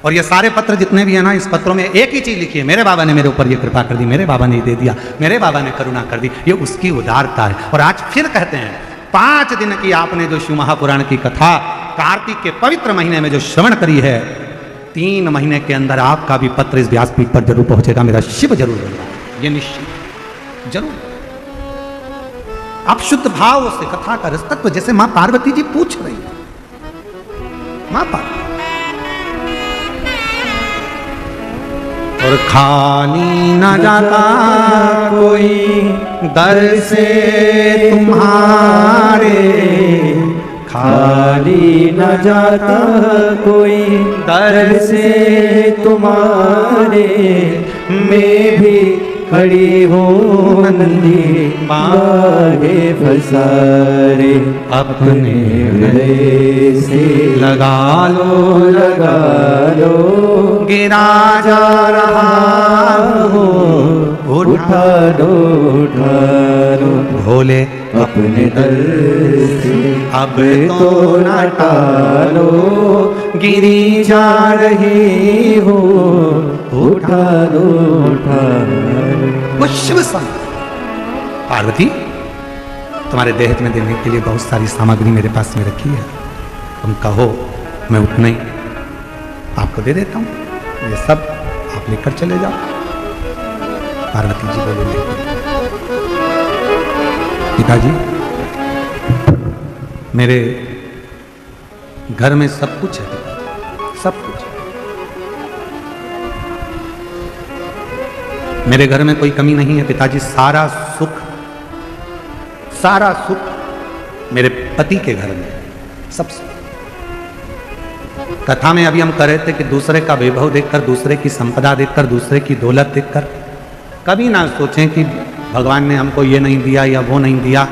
और ये सारे पत्र जितने भी है ना, इस पत्रों में एक ही चीज लिखी है, मेरे बाबा ने मेरे ऊपर ये कृपा कर दी, मेरे बाबा ने दे दिया, मेरे बाबा ने करुणा कर दी, ये उसकी उदारता है। और आज फिर कहते हैं 5 दिन की आपने जो शिव महापुराण की कथा कार्तिक के पवित्र महीने में जो श्रवण करी है, 3 महीने के अंदर आपका भी पत्र इस व्यासपीठ पर जरूर पहुंचेगा। मेरा शिव जरूर होगा, ये निश्चित जरूर। आप शुद्ध भाव से कथा का रसतत्व, जैसे मां पार्वती जी पूछ रही है, मां पार्वती, और खाली न जाता कोई दर से तुम्हारे। खाली न जाता कोई दर से तुम्हारे। मैं भी खड़ी हूँ नंदी बागे फसारे। अपने हृदय से लगा लो गिरा जा रहा हो, उठा दो भोले अपने दर से। अब तो न टालो गिरी जा रही हो, उठा दो वो शिव संग। पार्वती, तुम्हारे देह में देने के लिए बहुत सारी सामग्री मेरे पास में रखी है, तुम कहो मैं उतना ही आपको दे देता हूँ, ये सब आप लेकर चले जाओ। पार्वती जी बोले पिताजी मेरे घर में सब कुछ है, सब कुछ। मेरे घर में कोई कमी नहीं है पिताजी, सारा सुख मेरे पति के घर में, सब सुख। कथा में अभी हम कह रहे थे कि दूसरे का वैभव देखकर, दूसरे की संपदा देखकर, दूसरे की दौलत देखकर कभी ना सोचें कि भगवान ने हमको ये नहीं दिया या वो नहीं दिया।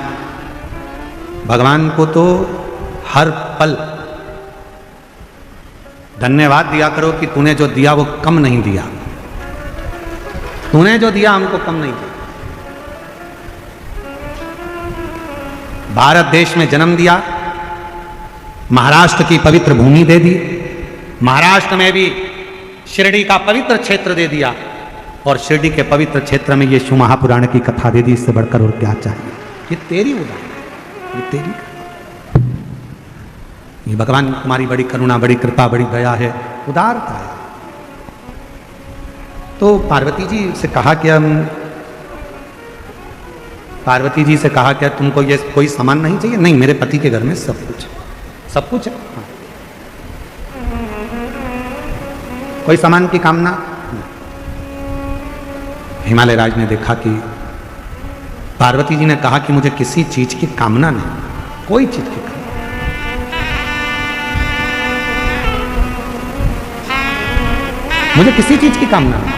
भगवान को तो हर पल धन्यवाद दिया करो कि तूने जो दिया वो कम नहीं दिया, तूने जो दिया हमको कम नहीं दिया। भारत देश में जन्म दिया, महाराष्ट्र की पवित्र भूमि दे दी, महाराष्ट्र में भी शिरडी का पवित्र क्षेत्र दे दिया, और शिरडी के पवित्र क्षेत्र में ये शिव महापुराण की कथा दे दी। इससे बढ़कर और क्या चाहिए? ये तेरी उदार, ये तेरी, ये भगवान तुम्हारी बड़ी करुणा, बड़ी कृपा, बड़ी दया है, उदारता है। तो पार्वती जी से कहा क्या तुमको ये कोई सामान नहीं चाहिए? नहीं, मेरे पति के घर में सब कुछ है, सब कुछ है। हाँ। कोई सामान की कामना? हिमालय राज ने देखा कि पार्वती जी ने कहा कि मुझे किसी चीज की कामना नहीं, कोई चीज की कामना। मुझे किसी चीज की कामना नहीं।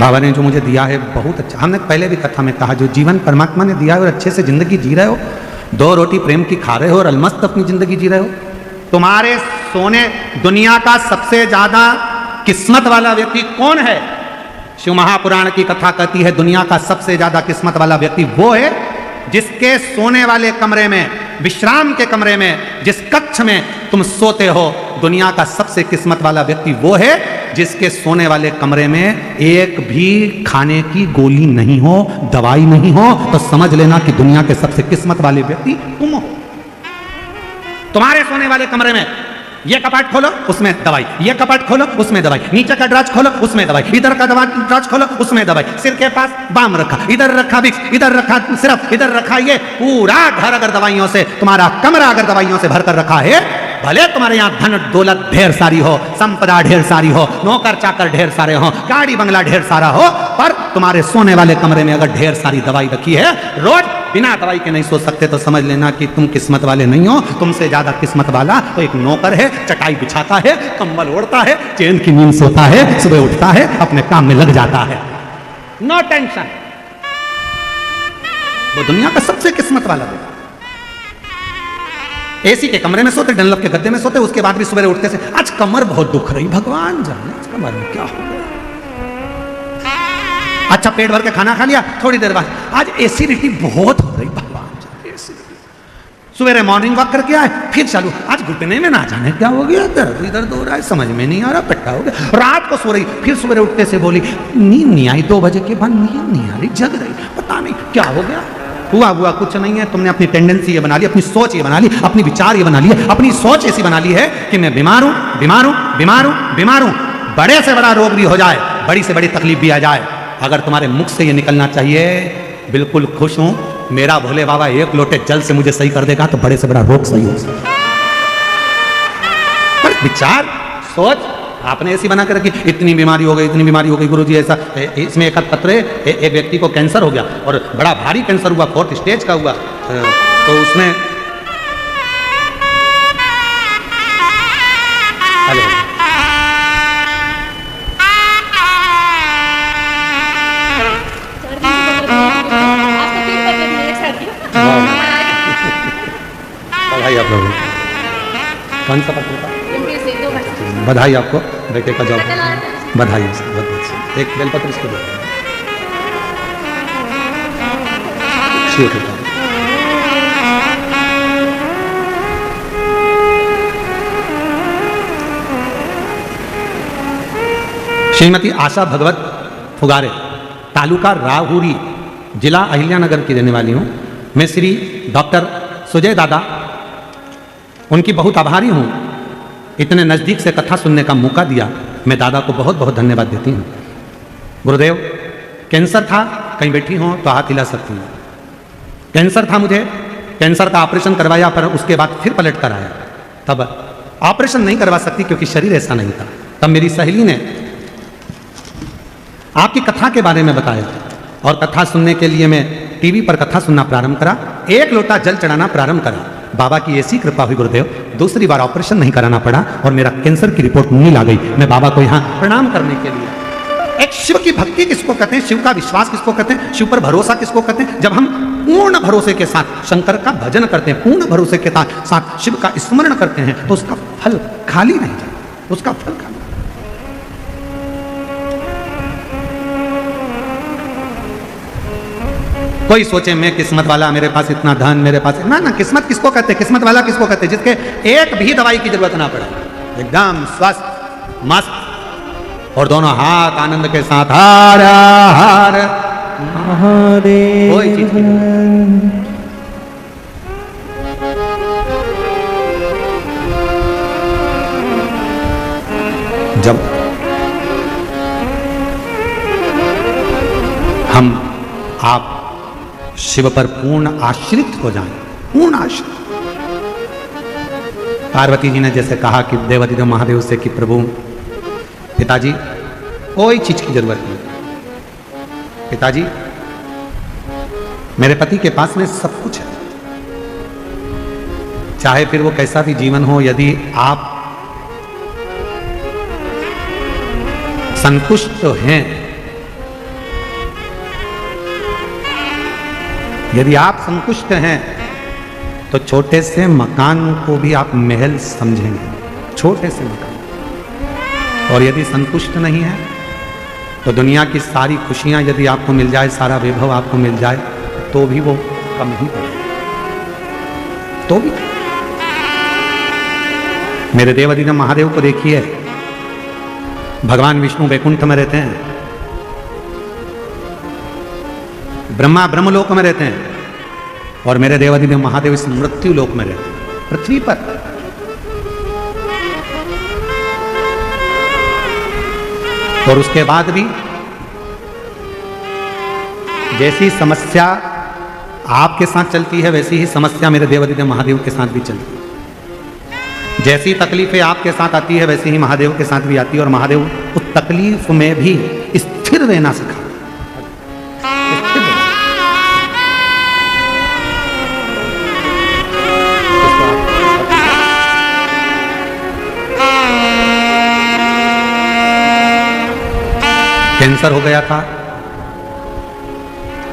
बाबा ने जो मुझे दिया है बहुत अच्छा। हमने पहले भी कथा में कहा, जो जीवन परमात्मा ने दिया है और अच्छे से जिंदगी जी रहे हो, 2 रोटी प्रेम की खा रहे हो और अलमस्त अपनी जिंदगी जी रहे हो। तुम्हारे सोने, दुनिया का सबसे ज्यादा किस्मत वाला व्यक्ति कौन है? शिव महापुराण की कथा कहती है दुनिया का सबसे ज्यादा किस्मत वाला व्यक्ति वो है जिसके सोने वाले कमरे में, विश्राम के कमरे में, जिस कक्ष में तुम सोते हो, दुनिया का सबसे किस्मत वाला व्यक्ति वो है जिसके सोने वाले कमरे में एक भी खाने की गोली नहीं हो, दवाई नहीं हो। तो समझ लेना कि दुनिया के सबसे किस्मत वाले व्यक्ति तुम हो। तुम्हारे सोने वाले कमरे में ये कपाट खोलो उसमें दवाई, ये कपाट खोलो उसमें दवाई, नीचे का ड्राज खोलो उसमें दवाई, इधर का ड्राज खोलो उसमें दवाई, सिर के पास बाम रखा, इधर रखा विक्स, इधर रखा सिर्फ, इधर रखा ये, पूरा घर अगर दवाइयों से, तुम्हारा कमरा अगर दवाइयों से भरकर रखा है, भले तुम्हारे यहाँ धन दौलत ढेर सारी हो, संपदा ढेर सारी हो, नौकर चाकर ढेर सारे हो, गाड़ी बंगला ढेर सारा हो, पर तुम्हारे सोने वाले कमरे में अगर ढेर सारी दवाई रखी है, रोज बिना दवाई के नहीं सो सकते, तो समझ लेना कि तुम किस्मत वाले नहीं हो। तुमसे ज्यादा किस्मत वाला तो एक नौकर है, चटाई बिछाता है, कंबल ओढ़ता है, चैन की नींद सोता है, सुबह उठता है, अपने काम में लग जाता है, नो टेंशन। वो दुनिया का सबसे किस्मत वाला है। एसी के कमरे में सोते, डनलप के गद्दे में सोते, उसके बाद भी सुबह उठते से आज कमर बहुत दुख रही, भगवान जाने आज कमर में क्या हो गया। अच्छा पेट भर के खाना खा लिया, थोड़ी देर बाद आज एसिडिटी बहुत हो रही, भगवान जाने एसिडिटी। सवेरे मॉर्निंग वॉक करके आए, फिर चालू, आज घुटने में ना जाने क्या हो गया, दर्द हो रहा है, समझ में नहीं आ रहा, पेटा हो गया। रात को सो रही, फिर सुबह उठते से बोली नींद नहीं आई, 2 बजे के बाद नींद नहीं आ रही, जग रही, पता नहीं क्या हो गया। हुआ कुछ नहीं है, तुमने अपनी टेंडेंसी ये बना ली, अपनी सोच ये बना ली, अपनी विचार ये बना ली है, अपनी सोच ऐसी बना ली है कि मैं बीमार हूं। बड़े से बड़ा रोग भी हो जाए, बड़ी से बड़ी तकलीफ भी आ जाए, अगर तुम्हारे मुख से ये निकलना चाहिए बिल्कुल खुश हूं, मेरा भोले बाबा 1 लोटे जल से मुझे सही कर देगा, तो बड़े से बड़ा रोग सही हो सकता। विचार, सोच आपने ऐसी बना कर रखी, इतनी बीमारी हो गई गुरुजी, ऐसा इसमें एक पत्र, एक व्यक्ति को कैंसर हो गया और बड़ा भारी कैंसर हुआ, 4th स्टेज का हुआ, तो उसने बधाई आप लोगों को। कौन सा पत्र था? बधाई आपको, बेटे का जॉब, बधाई बहुत बहुत। एक बेलपत्र इसको दो। श्रीमती आशा भगवत फुगारे, तालुका राहुरी, जिला अहिल्यानगर की रहने वाली हूँ। मैं श्री डॉक्टर सुजय दादा, उनकी बहुत आभारी हूँ, इतने नज़दीक से कथा सुनने का मौका दिया। मैं दादा को बहुत बहुत धन्यवाद देती हूँ। गुरुदेव, कैंसर था, कहीं बैठी हो तो हाथ हिला सकती हूँ। कैंसर था मुझे, कैंसर का ऑपरेशन करवाया, पर उसके बाद फिर पलट कर आया। तब ऑपरेशन नहीं करवा सकती क्योंकि शरीर ऐसा नहीं था। तब मेरी सहेली ने आपकी कथा के बारे में बताया और कथा सुनने के लिए मैं टीवी पर कथा सुनना प्रारंभ करा, 1 लोटा जल चढ़ाना प्रारंभ करा। बाबा की ऐसी कृपा हुई गुरुदेव, दूसरी बार ऑपरेशन नहीं कराना पड़ा और मेरा कैंसर की रिपोर्ट नील आ गई। मैं बाबा को यहाँ प्रणाम करने के लिए, एक शिव की भक्ति किसको कहते हैं, शिव का विश्वास किसको कहते हैं, शिव पर भरोसा किसको कहते हैं। जब हम पूर्ण भरोसे के साथ शंकर का भजन करते हैं, पूर्ण भरोसे के साथ शिव का स्मरण करते हैं, तो उसका फल खाली नहीं जाता, उसका फल खाली। कोई सोचे मैं किस्मत वाला, मेरे पास इतना धन, मेरे पास ना ना, किस्मत किसको कहते हैं, किस्मत वाला किसको कहते हैं, जिसके एक भी दवाई की जरूरत ना पड़े, एकदम स्वस्थ मस्त और दोनों हाथ आनंद के साथ हर हर महादेव। कोई चीज की जब हम आप शिव पर पूर्ण आश्रित हो जाएं, पूर्ण आश्रित। पार्वती जी ने जैसे कहा कि देवादिदेव महादेव से कि प्रभु पिताजी कोई चीज की जरूरत नहीं, पिताजी मेरे पति के पास में सब कुछ है, चाहे फिर वो कैसा भी जीवन हो, यदि आप संतुष्ट हैं, यदि आप संतुष्ट हैं तो छोटे से मकान को भी आप महल समझेंगे, छोटे से मकान। और यदि संतुष्ट नहीं है तो दुनिया की सारी खुशियां यदि आपको मिल जाए, सारा वैभव आपको मिल जाए, तो भी वो कम ही पड़ेगा, तो भी। मेरे देवादिदेव महादेव को देखिए, भगवान विष्णु वैकुंठ में रहते हैं, ब्रह्मा ब्रह्मलोक में रहते हैं, और मेरे देवादिदेव महादेव इस मृत्यु लोक में रहते हैं, पृथ्वी पर। और उसके बाद भी जैसी समस्या आपके साथ चलती है, वैसी ही समस्या मेरे देवादिदेव महादेव के साथ भी चलती है। जैसी तकलीफें आपके साथ आती है, वैसी ही महादेव के साथ भी आती है, और महादेव उस तकलीफ में भी स्थिर रहना सिखा। कैंसर हो गया था,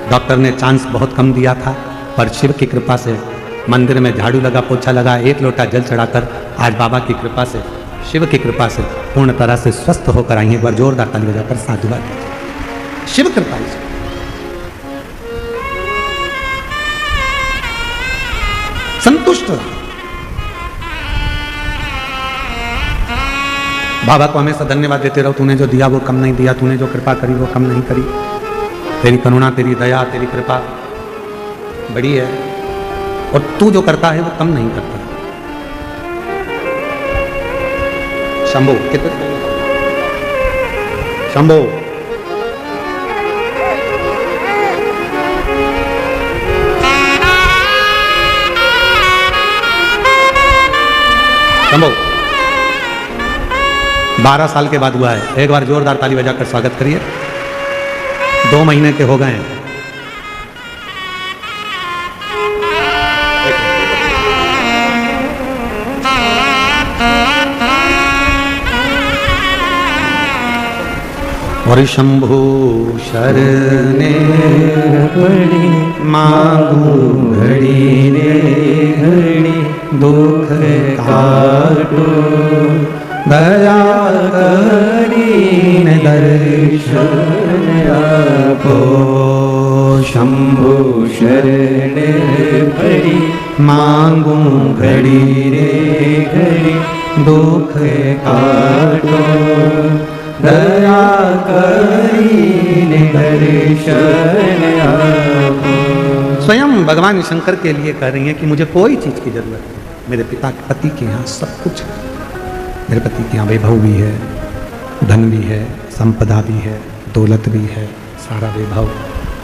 डॉक्टर ने चांस बहुत कम दिया था, पर शिव की कृपा से मंदिर में झाड़ू लगा, पोछा लगा, 1 लोटा जल चढ़ाकर आज बाबा की कृपा से, शिव की कृपा से पूर्ण तरह से स्वस्थ होकर आई। एक बार जोरदार ताली बजाकर साधुवाद। शिव कृपा से संतुष्ट रहा। बाबा को हमेशा धन्यवाद देते रहो, तूने जो दिया वो कम नहीं दिया, तूने जो कृपा करी वो कम नहीं करी, तेरी करुणा, तेरी दया, तेरी कृपा बड़ी है, और तू जो करता है वो कम नहीं करता। शंभो कितने शंभो शंभो 12 साल के बाद हुआ है। एक बार जोरदार ताली बजाकर स्वागत करिए। 2 महीने के हो गए हैं। और शंभु शरणे घड़ी मांगू घड़ी रे घड़ी दुख काटो दया करीन दर्शन आपो। शंभु शरण घड़ी मांगू घड़ी रे घड़ी दुख काटो दया करीन दर्शन आपो। स्वयं भगवान शंकर के लिए कह रही हैं कि मुझे कोई चीज की जरूरत नहीं, मेरे पिता पति के यहाँ सब कुछ है। मेरे पति के यहाँ वैभव भी है, धन भी है, संपदा भी है, दौलत भी है, सारा वैभव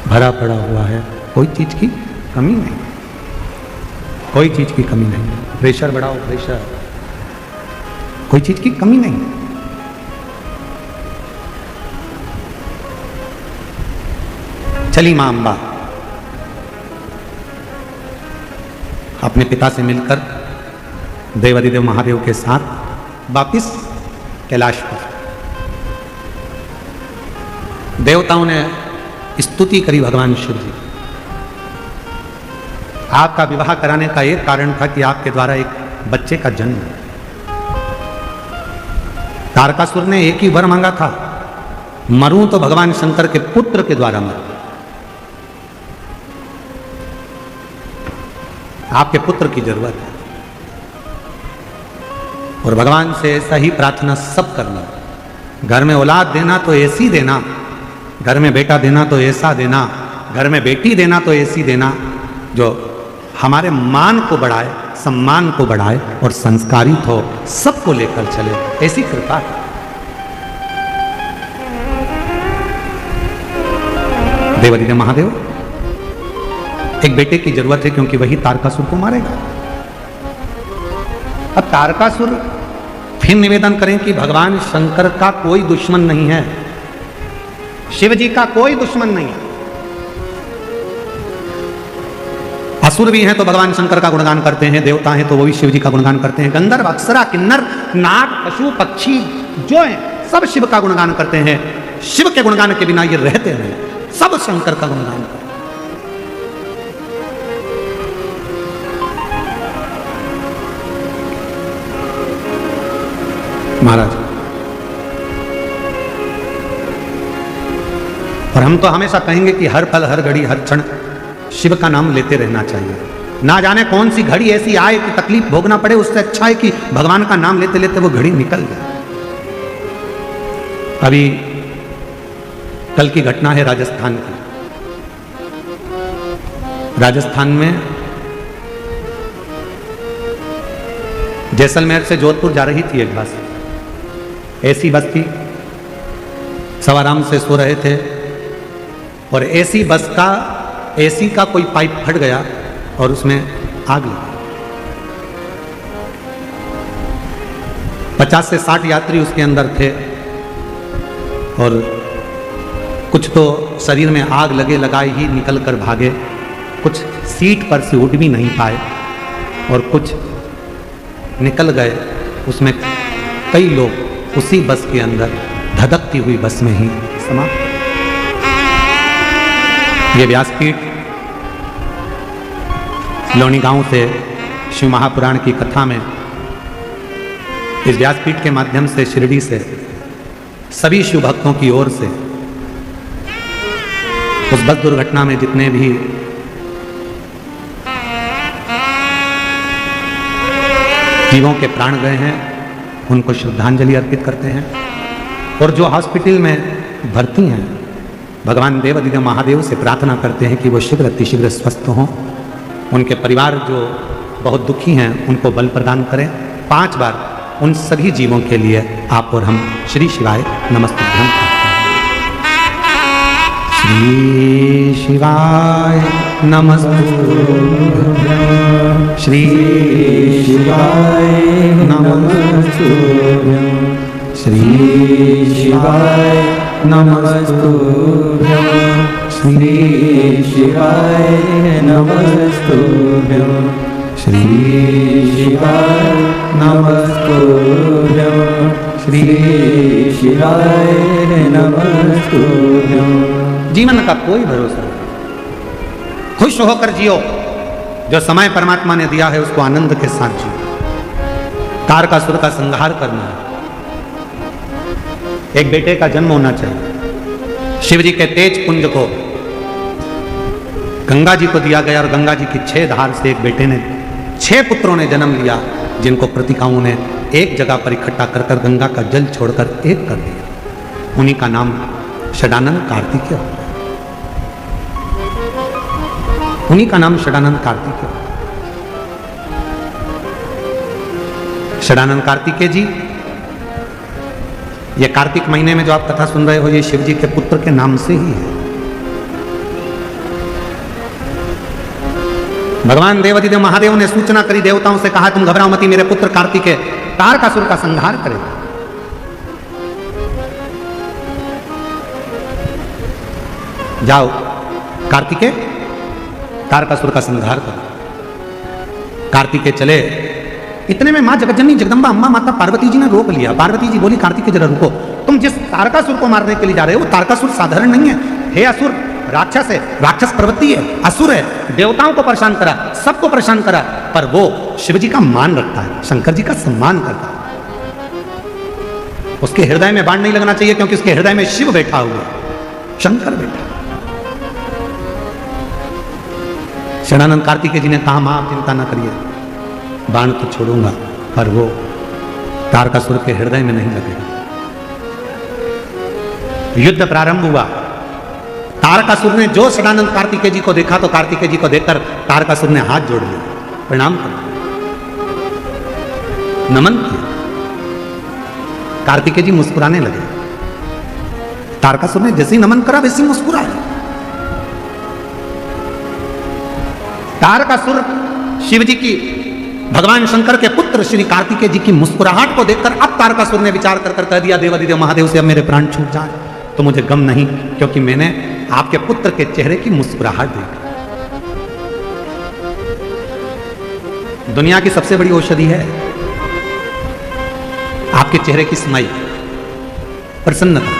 भरा पड़ा हुआ है, कोई चीज की कमी नहीं, कोई चीज की कमी नहीं। प्रेशर बढ़ाओ प्रेशर, कोई चीज की कमी नहीं। चली मां अंबा अपने पिता से मिलकर देवाधिदेव महादेव के साथ वापिस कैलाश पर। देवताओं ने स्तुति करी भगवान शिव जी। आपका विवाह कराने का एक कारण था कि आपके द्वारा एक बच्चे का जन्म हो। तारकासुर ने एक ही वर मांगा था, मरूं तो भगवान शंकर के पुत्र के द्वारा मरूं। आपके पुत्र की जरूरत है और भगवान से ऐसा ही प्रार्थना सब करना। घर में औलाद देना तो ऐसी देना, घर में बेटा देना तो ऐसा देना, घर में बेटी देना तो ऐसी देना जो हमारे मान को बढ़ाए, सम्मान को बढ़ाए और संस्कारित हो, सबको लेकर चले, ऐसी कृपा है। देवाधिदेव महादेव एक बेटे की जरूरत है क्योंकि वही तारकासुर को मारेगा। अब तारकासुर फिर निवेदन करें कि भगवान शंकर का कोई दुश्मन नहीं है, शिव जी का कोई दुश्मन नहीं है। असुर भी हैं तो भगवान शंकर का गुणगान करते हैं, देवता हैं तो वो भी शिव जी का गुणगान करते हैं, गंधर्व अप्सरा किन्नर नाग पशु पक्षी जो हैं सब शिव का गुणगान करते हैं। शिव के गुणगान के बिना ये रहते नहीं, सब शंकर का गुणगान करते हैं। महाराज, और हम तो हमेशा कहेंगे कि हर पल हर घड़ी हर क्षण शिव का नाम लेते रहना चाहिए। ना जाने कौन सी घड़ी ऐसी आए कि तकलीफ भोगना पड़े, उससे अच्छा है कि भगवान का नाम लेते लेते वो घड़ी निकल जाए। अभी कल की घटना है राजस्थान की। राजस्थान में जैसलमेर से जोधपुर जा रही थी एक बस, ऐसी बस थी, सवाराम से सो रहे थे और ऐसी बस का एसी का कोई पाइप फट गया और उसमें आग लगी। 50 से 60 यात्री उसके अंदर थे और कुछ तो शरीर में आग लगे लगाए ही निकल कर भागे, कुछ सीट पर से उठ भी नहीं पाए और कुछ निकल गए। उसमें कई लोग उसी बस के अंदर धधकती हुई बस में ही समाप्त। ये व्यासपीठ लोनी गांव से शिव महापुराण की कथा में इस व्यासपीठ के माध्यम से शिरडी से सभी शिव भक्तों की ओर से उस बस दुर्घटना में जितने भी जीवों के प्राण गए हैं उनको श्रद्धांजलि अर्पित करते हैं। और जो हॉस्पिटल में भर्ती हैं भगवान देवाधिदेव महादेव से प्रार्थना करते हैं कि वो शीघ्र अतिशीघ्र स्वस्थ हों। उनके परिवार जो बहुत दुखी हैं उनको बल प्रदान करें। 5 बार उन सभी जीवों के लिए आप और हम श्री शिवाय नमस्तुभ्यं श्री शिवाय नमस्तुभ्यं श्री शिवाय नमस्तुभ्यं श्री शिवाय नमस्तुभ्यं श्री शिवाय नमस्तुभ्यं श्री शिवाय नमस्तुभ्यं श्री शिवाय नमस्तुभ्यं। जीवन का कोई भरोसा नहीं, खुश होकर जियो। जो समय परमात्मा ने दिया है उसको आनंद के साथ जियो। तारकासुर का संहार करना है। एक बेटे का जन्म होना चाहिए। शिव जी के तेज पुंज को गंगा जी को दिया गया और गंगा जी की 6 धार से एक बेटे ने 6 पुत्रों ने जन्म लिया, जिनको प्रतीकाओं ने एक जगह पर इकट्ठा कर कर गंगा का जल छोड़कर एक कर दिया। उन्हीं का नाम षडानंद कार्तिकेय हो। उन्हीं का नाम षडानंद कार्तिकेय। षडानंद कार्तिकेय जी, ये कार्तिक महीने में जो आप कथा सुन रहे हो ये शिव जी के पुत्र के नाम से ही है। भगवान देवाधिदेव महादेव ने सूचना करी, देवताओं से कहा तुम घबराओ मती, मेरे पुत्र कार्तिकेय तारकासुर का संहार करेगा। जाओ कार्तिकेय तारकासुर का संहार करो। कार्तिकेय चले, इतने में मां जगज्जननी जगदम्बा अम्मा माता पार्वती जी ने रोक लिया। पार्वती जी बोली कार्तिकेय जरा रुको, तुम जिस तारकासुर को मारने के लिए जा रहे हो वो तारकासुर साधारण नहीं है। हे असुर, राक्षस है, राक्षस प्रवृत्ति है, असुर है, देवताओं को परेशान करा, सबको परेशान करा, पर वो शिव जी का मान रखता है, शंकर जी का सम्मान करता है। उसके हृदय में बाण नहीं लगना चाहिए, क्योंकि उसके हृदय में शिव बैठा हुआ, शंकर बैठा। शरणानंद कार्तिकेय जी ने कहा मां आप चिंता ना करिए, बाण तो छोड़ूंगा पर वो तारकासुर के हृदय में नहीं लगेगा। युद्ध प्रारंभ हुआ। तारकासुर ने जो शरणानंद कार्तिकेय जी को देखा तो कार्तिकेय जी को देखकर तारकासुर ने हाथ जोड़ लिया, प्रणाम कर नमन किया। कार्तिकेय जी मुस्कुराने लगे। तारकासुर ने जैसे ही नमन करा वैसे ही मुस्कुराया। तारकासुर शिव जी की, भगवान शंकर के पुत्र श्री कार्तिकेय जी की मुस्कुराहट को देखकर अब तारकासुर ने विचार कर कह दिया देवादिदेव महादेव से अब मेरे प्राण छूट जाए तो मुझे गम नहीं, क्योंकि मैंने आपके पुत्र के चेहरे की मुस्कुराहट देखी। दुनिया की सबसे बड़ी औषधि है आपके चेहरे की स्माइल, प्रसन्नता।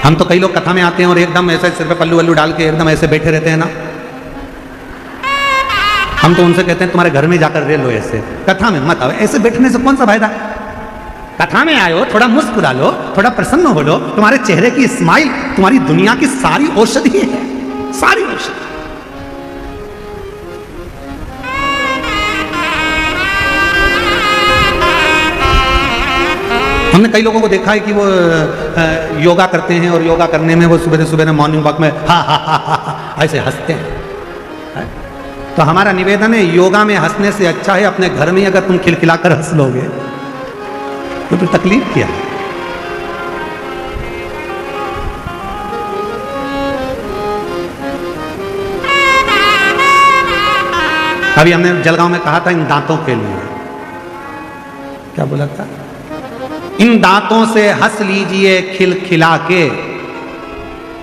हम तो कई लोग कथा में आते हैं और एकदम ऐसे सिर पे पल्लू वल्लू डाल के एकदम ऐसे बैठे रहते हैं ना। हम तो उनसे कहते हैं तुम्हारे घर में जाकर रह लो, ऐसे कथा में मत आओ, ऐसे बैठने से कौन सा फायदा। कथा में आयो, थोड़ा मुस्कुरा लो, थोड़ा प्रसन्न हो लो, तुम्हारे चेहरे की स्माइल तुम्हारी दुनिया की सारी औषधि है, सारी औषधि। हमने कई लोगों को देखा है कि वो योगा करते हैं और योगा करने में वो सुबह सुबह मॉर्निंग वॉक में हा हा हा हा ऐसे हंसते हैं। तो हमारा निवेदन है, योगा में हंसने से अच्छा है अपने घर में अगर तुम खिलखिलाकर हंस लोगे तो फिर तकलीफ क्या है। अभी हमने जलगांव में कहा था इन दांतों के लिए, क्या बोला था, इन दांतों से हंस लीजिए खिलखिला के।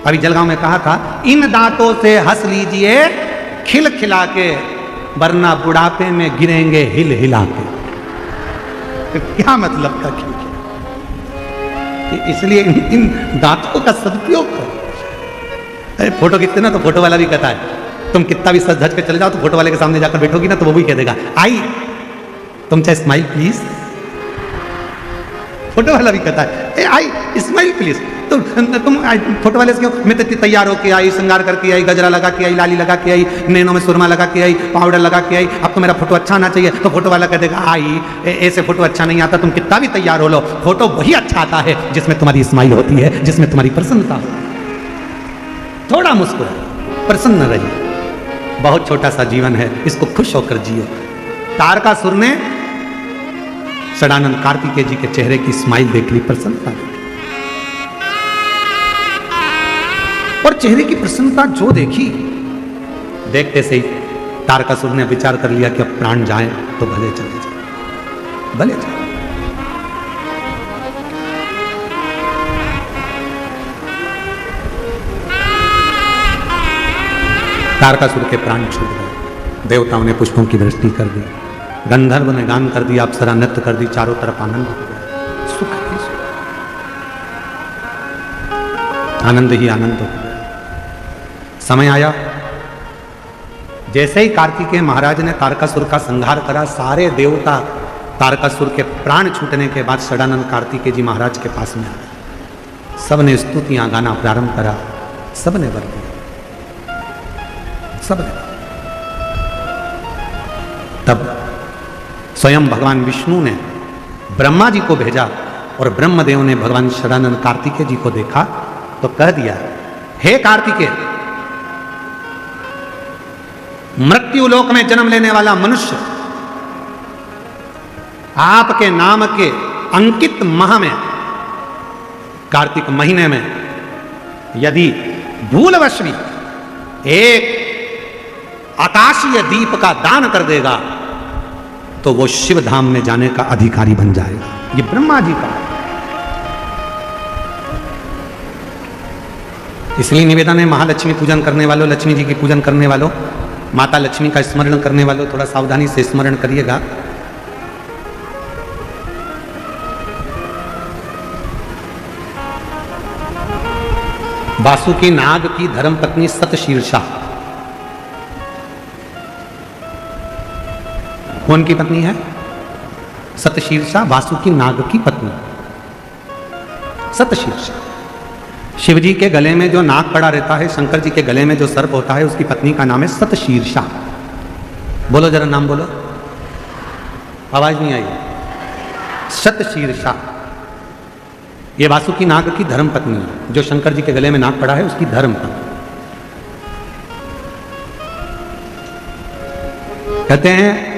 अभी जलगांव में कहा था इन दांतों से हंस लीजिए खिलखिला के, वरना बुढ़ापे में गिरेंगे हिल हिला के। तो क्या मतलब था खिलखिला, इसलिए इन दांतों का सदुपयोग करो। अरे फोटो खींचते ना तो फोटो वाला भी कहता है, तुम कितना भी सज धज के चले जाओ तो फोटो वाले के सामने जाकर बैठोगी ना तो वो भी कह देगा आई तुम चाहे स्माइल प्लीज। फोटो वाला भी कहता है ए आई स्माइल प्लीज। तो तुम फोटो वाले से क्यों, मैं तो तैयार होके आई, श्रृंगार करके आई, गजरा लगा के आई, लाली लगा के आई, नैनों में सुरमा लगा के आई, पाउडर लगा के आई, अब तो मेरा फोटो अच्छा आना चाहिए। तो फोटो वाला कह देगा आई ऐसे फोटो अच्छा नहीं आता, तुम कितना भी तैयार हो लो, फोटो वही अच्छा आता है जिसमें तुम्हारी स्माइल होती है, जिसमें तुम्हारी प्रसन्नता होती है। थोड़ा मुस्कुरा, प्रसन्न रहिए, बहुत छोटा सा जीवन है, इसको खुश होकर जियो। तारकासुर ने शरणानंद कार्तिकेय जी के चेहरे की स्माइल देख ली, प्रसन्नता देखी, और चेहरे की प्रसन्नता जो देखी, देखते से ही तारकासुर ने विचार कर लिया कि अब प्राण जाए तो भले चले जाए, भले जाए। तारकासुर के प्राण छूट गए। देवताओं ने पुष्पों की वृष्टि कर दी, गंधर्व ने गान कर दिया, अप्सरा नृत्य कर दी, चारों तरफ आनंद हो गया, सुख ही सुख, आनंद ही आनंद हो गया। समय आया, जैसे ही कार्तिकेय महाराज ने तारकासुर का संहार करा, सारे देवता तारकासुर के प्राण छूटने के बाद शरणानंद कार्तिकेय जी महाराज के पास में आए। सबने स्तुतियां गाना प्रारंभ करा, सबने वर दिया, सबने। तब स्वयं भगवान विष्णु ने ब्रह्मा जी को भेजा और ब्रह्मदेव ने भगवान शरणानंद कार्तिकेय जी को देखा तो कह दिया, हे कार्तिकेय, मृत्यु लोक में जन्म लेने वाला मनुष्य आपके नाम के अंकित माह में, कार्तिक महीने में, यदि भूलवश भी एक आकाशीय दीप का दान कर देगा तो वो शिव धाम में जाने का अधिकारी बन जाएगा। ये ब्रह्मा जी का। इसलिए निवेदन है, महालक्ष्मी पूजन करने वालों, लक्ष्मी जी की पूजन करने वालों, माता लक्ष्मी का स्मरण करने वालों, थोड़ा सावधानी से स्मरण करिएगा। वासुकी नाग की धर्मपत्नी सतशीर्षा कौन की पत्नी है? सतशीर्षा वासुकी नाग की पत्नी सतशीर्षा। शिव जी के गले में जो नाग पड़ा रहता है, शंकर जी के गले में जो सर्प होता है, उसकी पत्नी का नाम है सतशीर्षा। बोलो जरा नाम बोलो, आवाज नहीं आई। सतशीर्षा ये वासुकी नाग की धर्म पत्नी है, जो शंकर जी के गले में नाग पड़ा है उसकी धर्म पत्नी। कहते हैं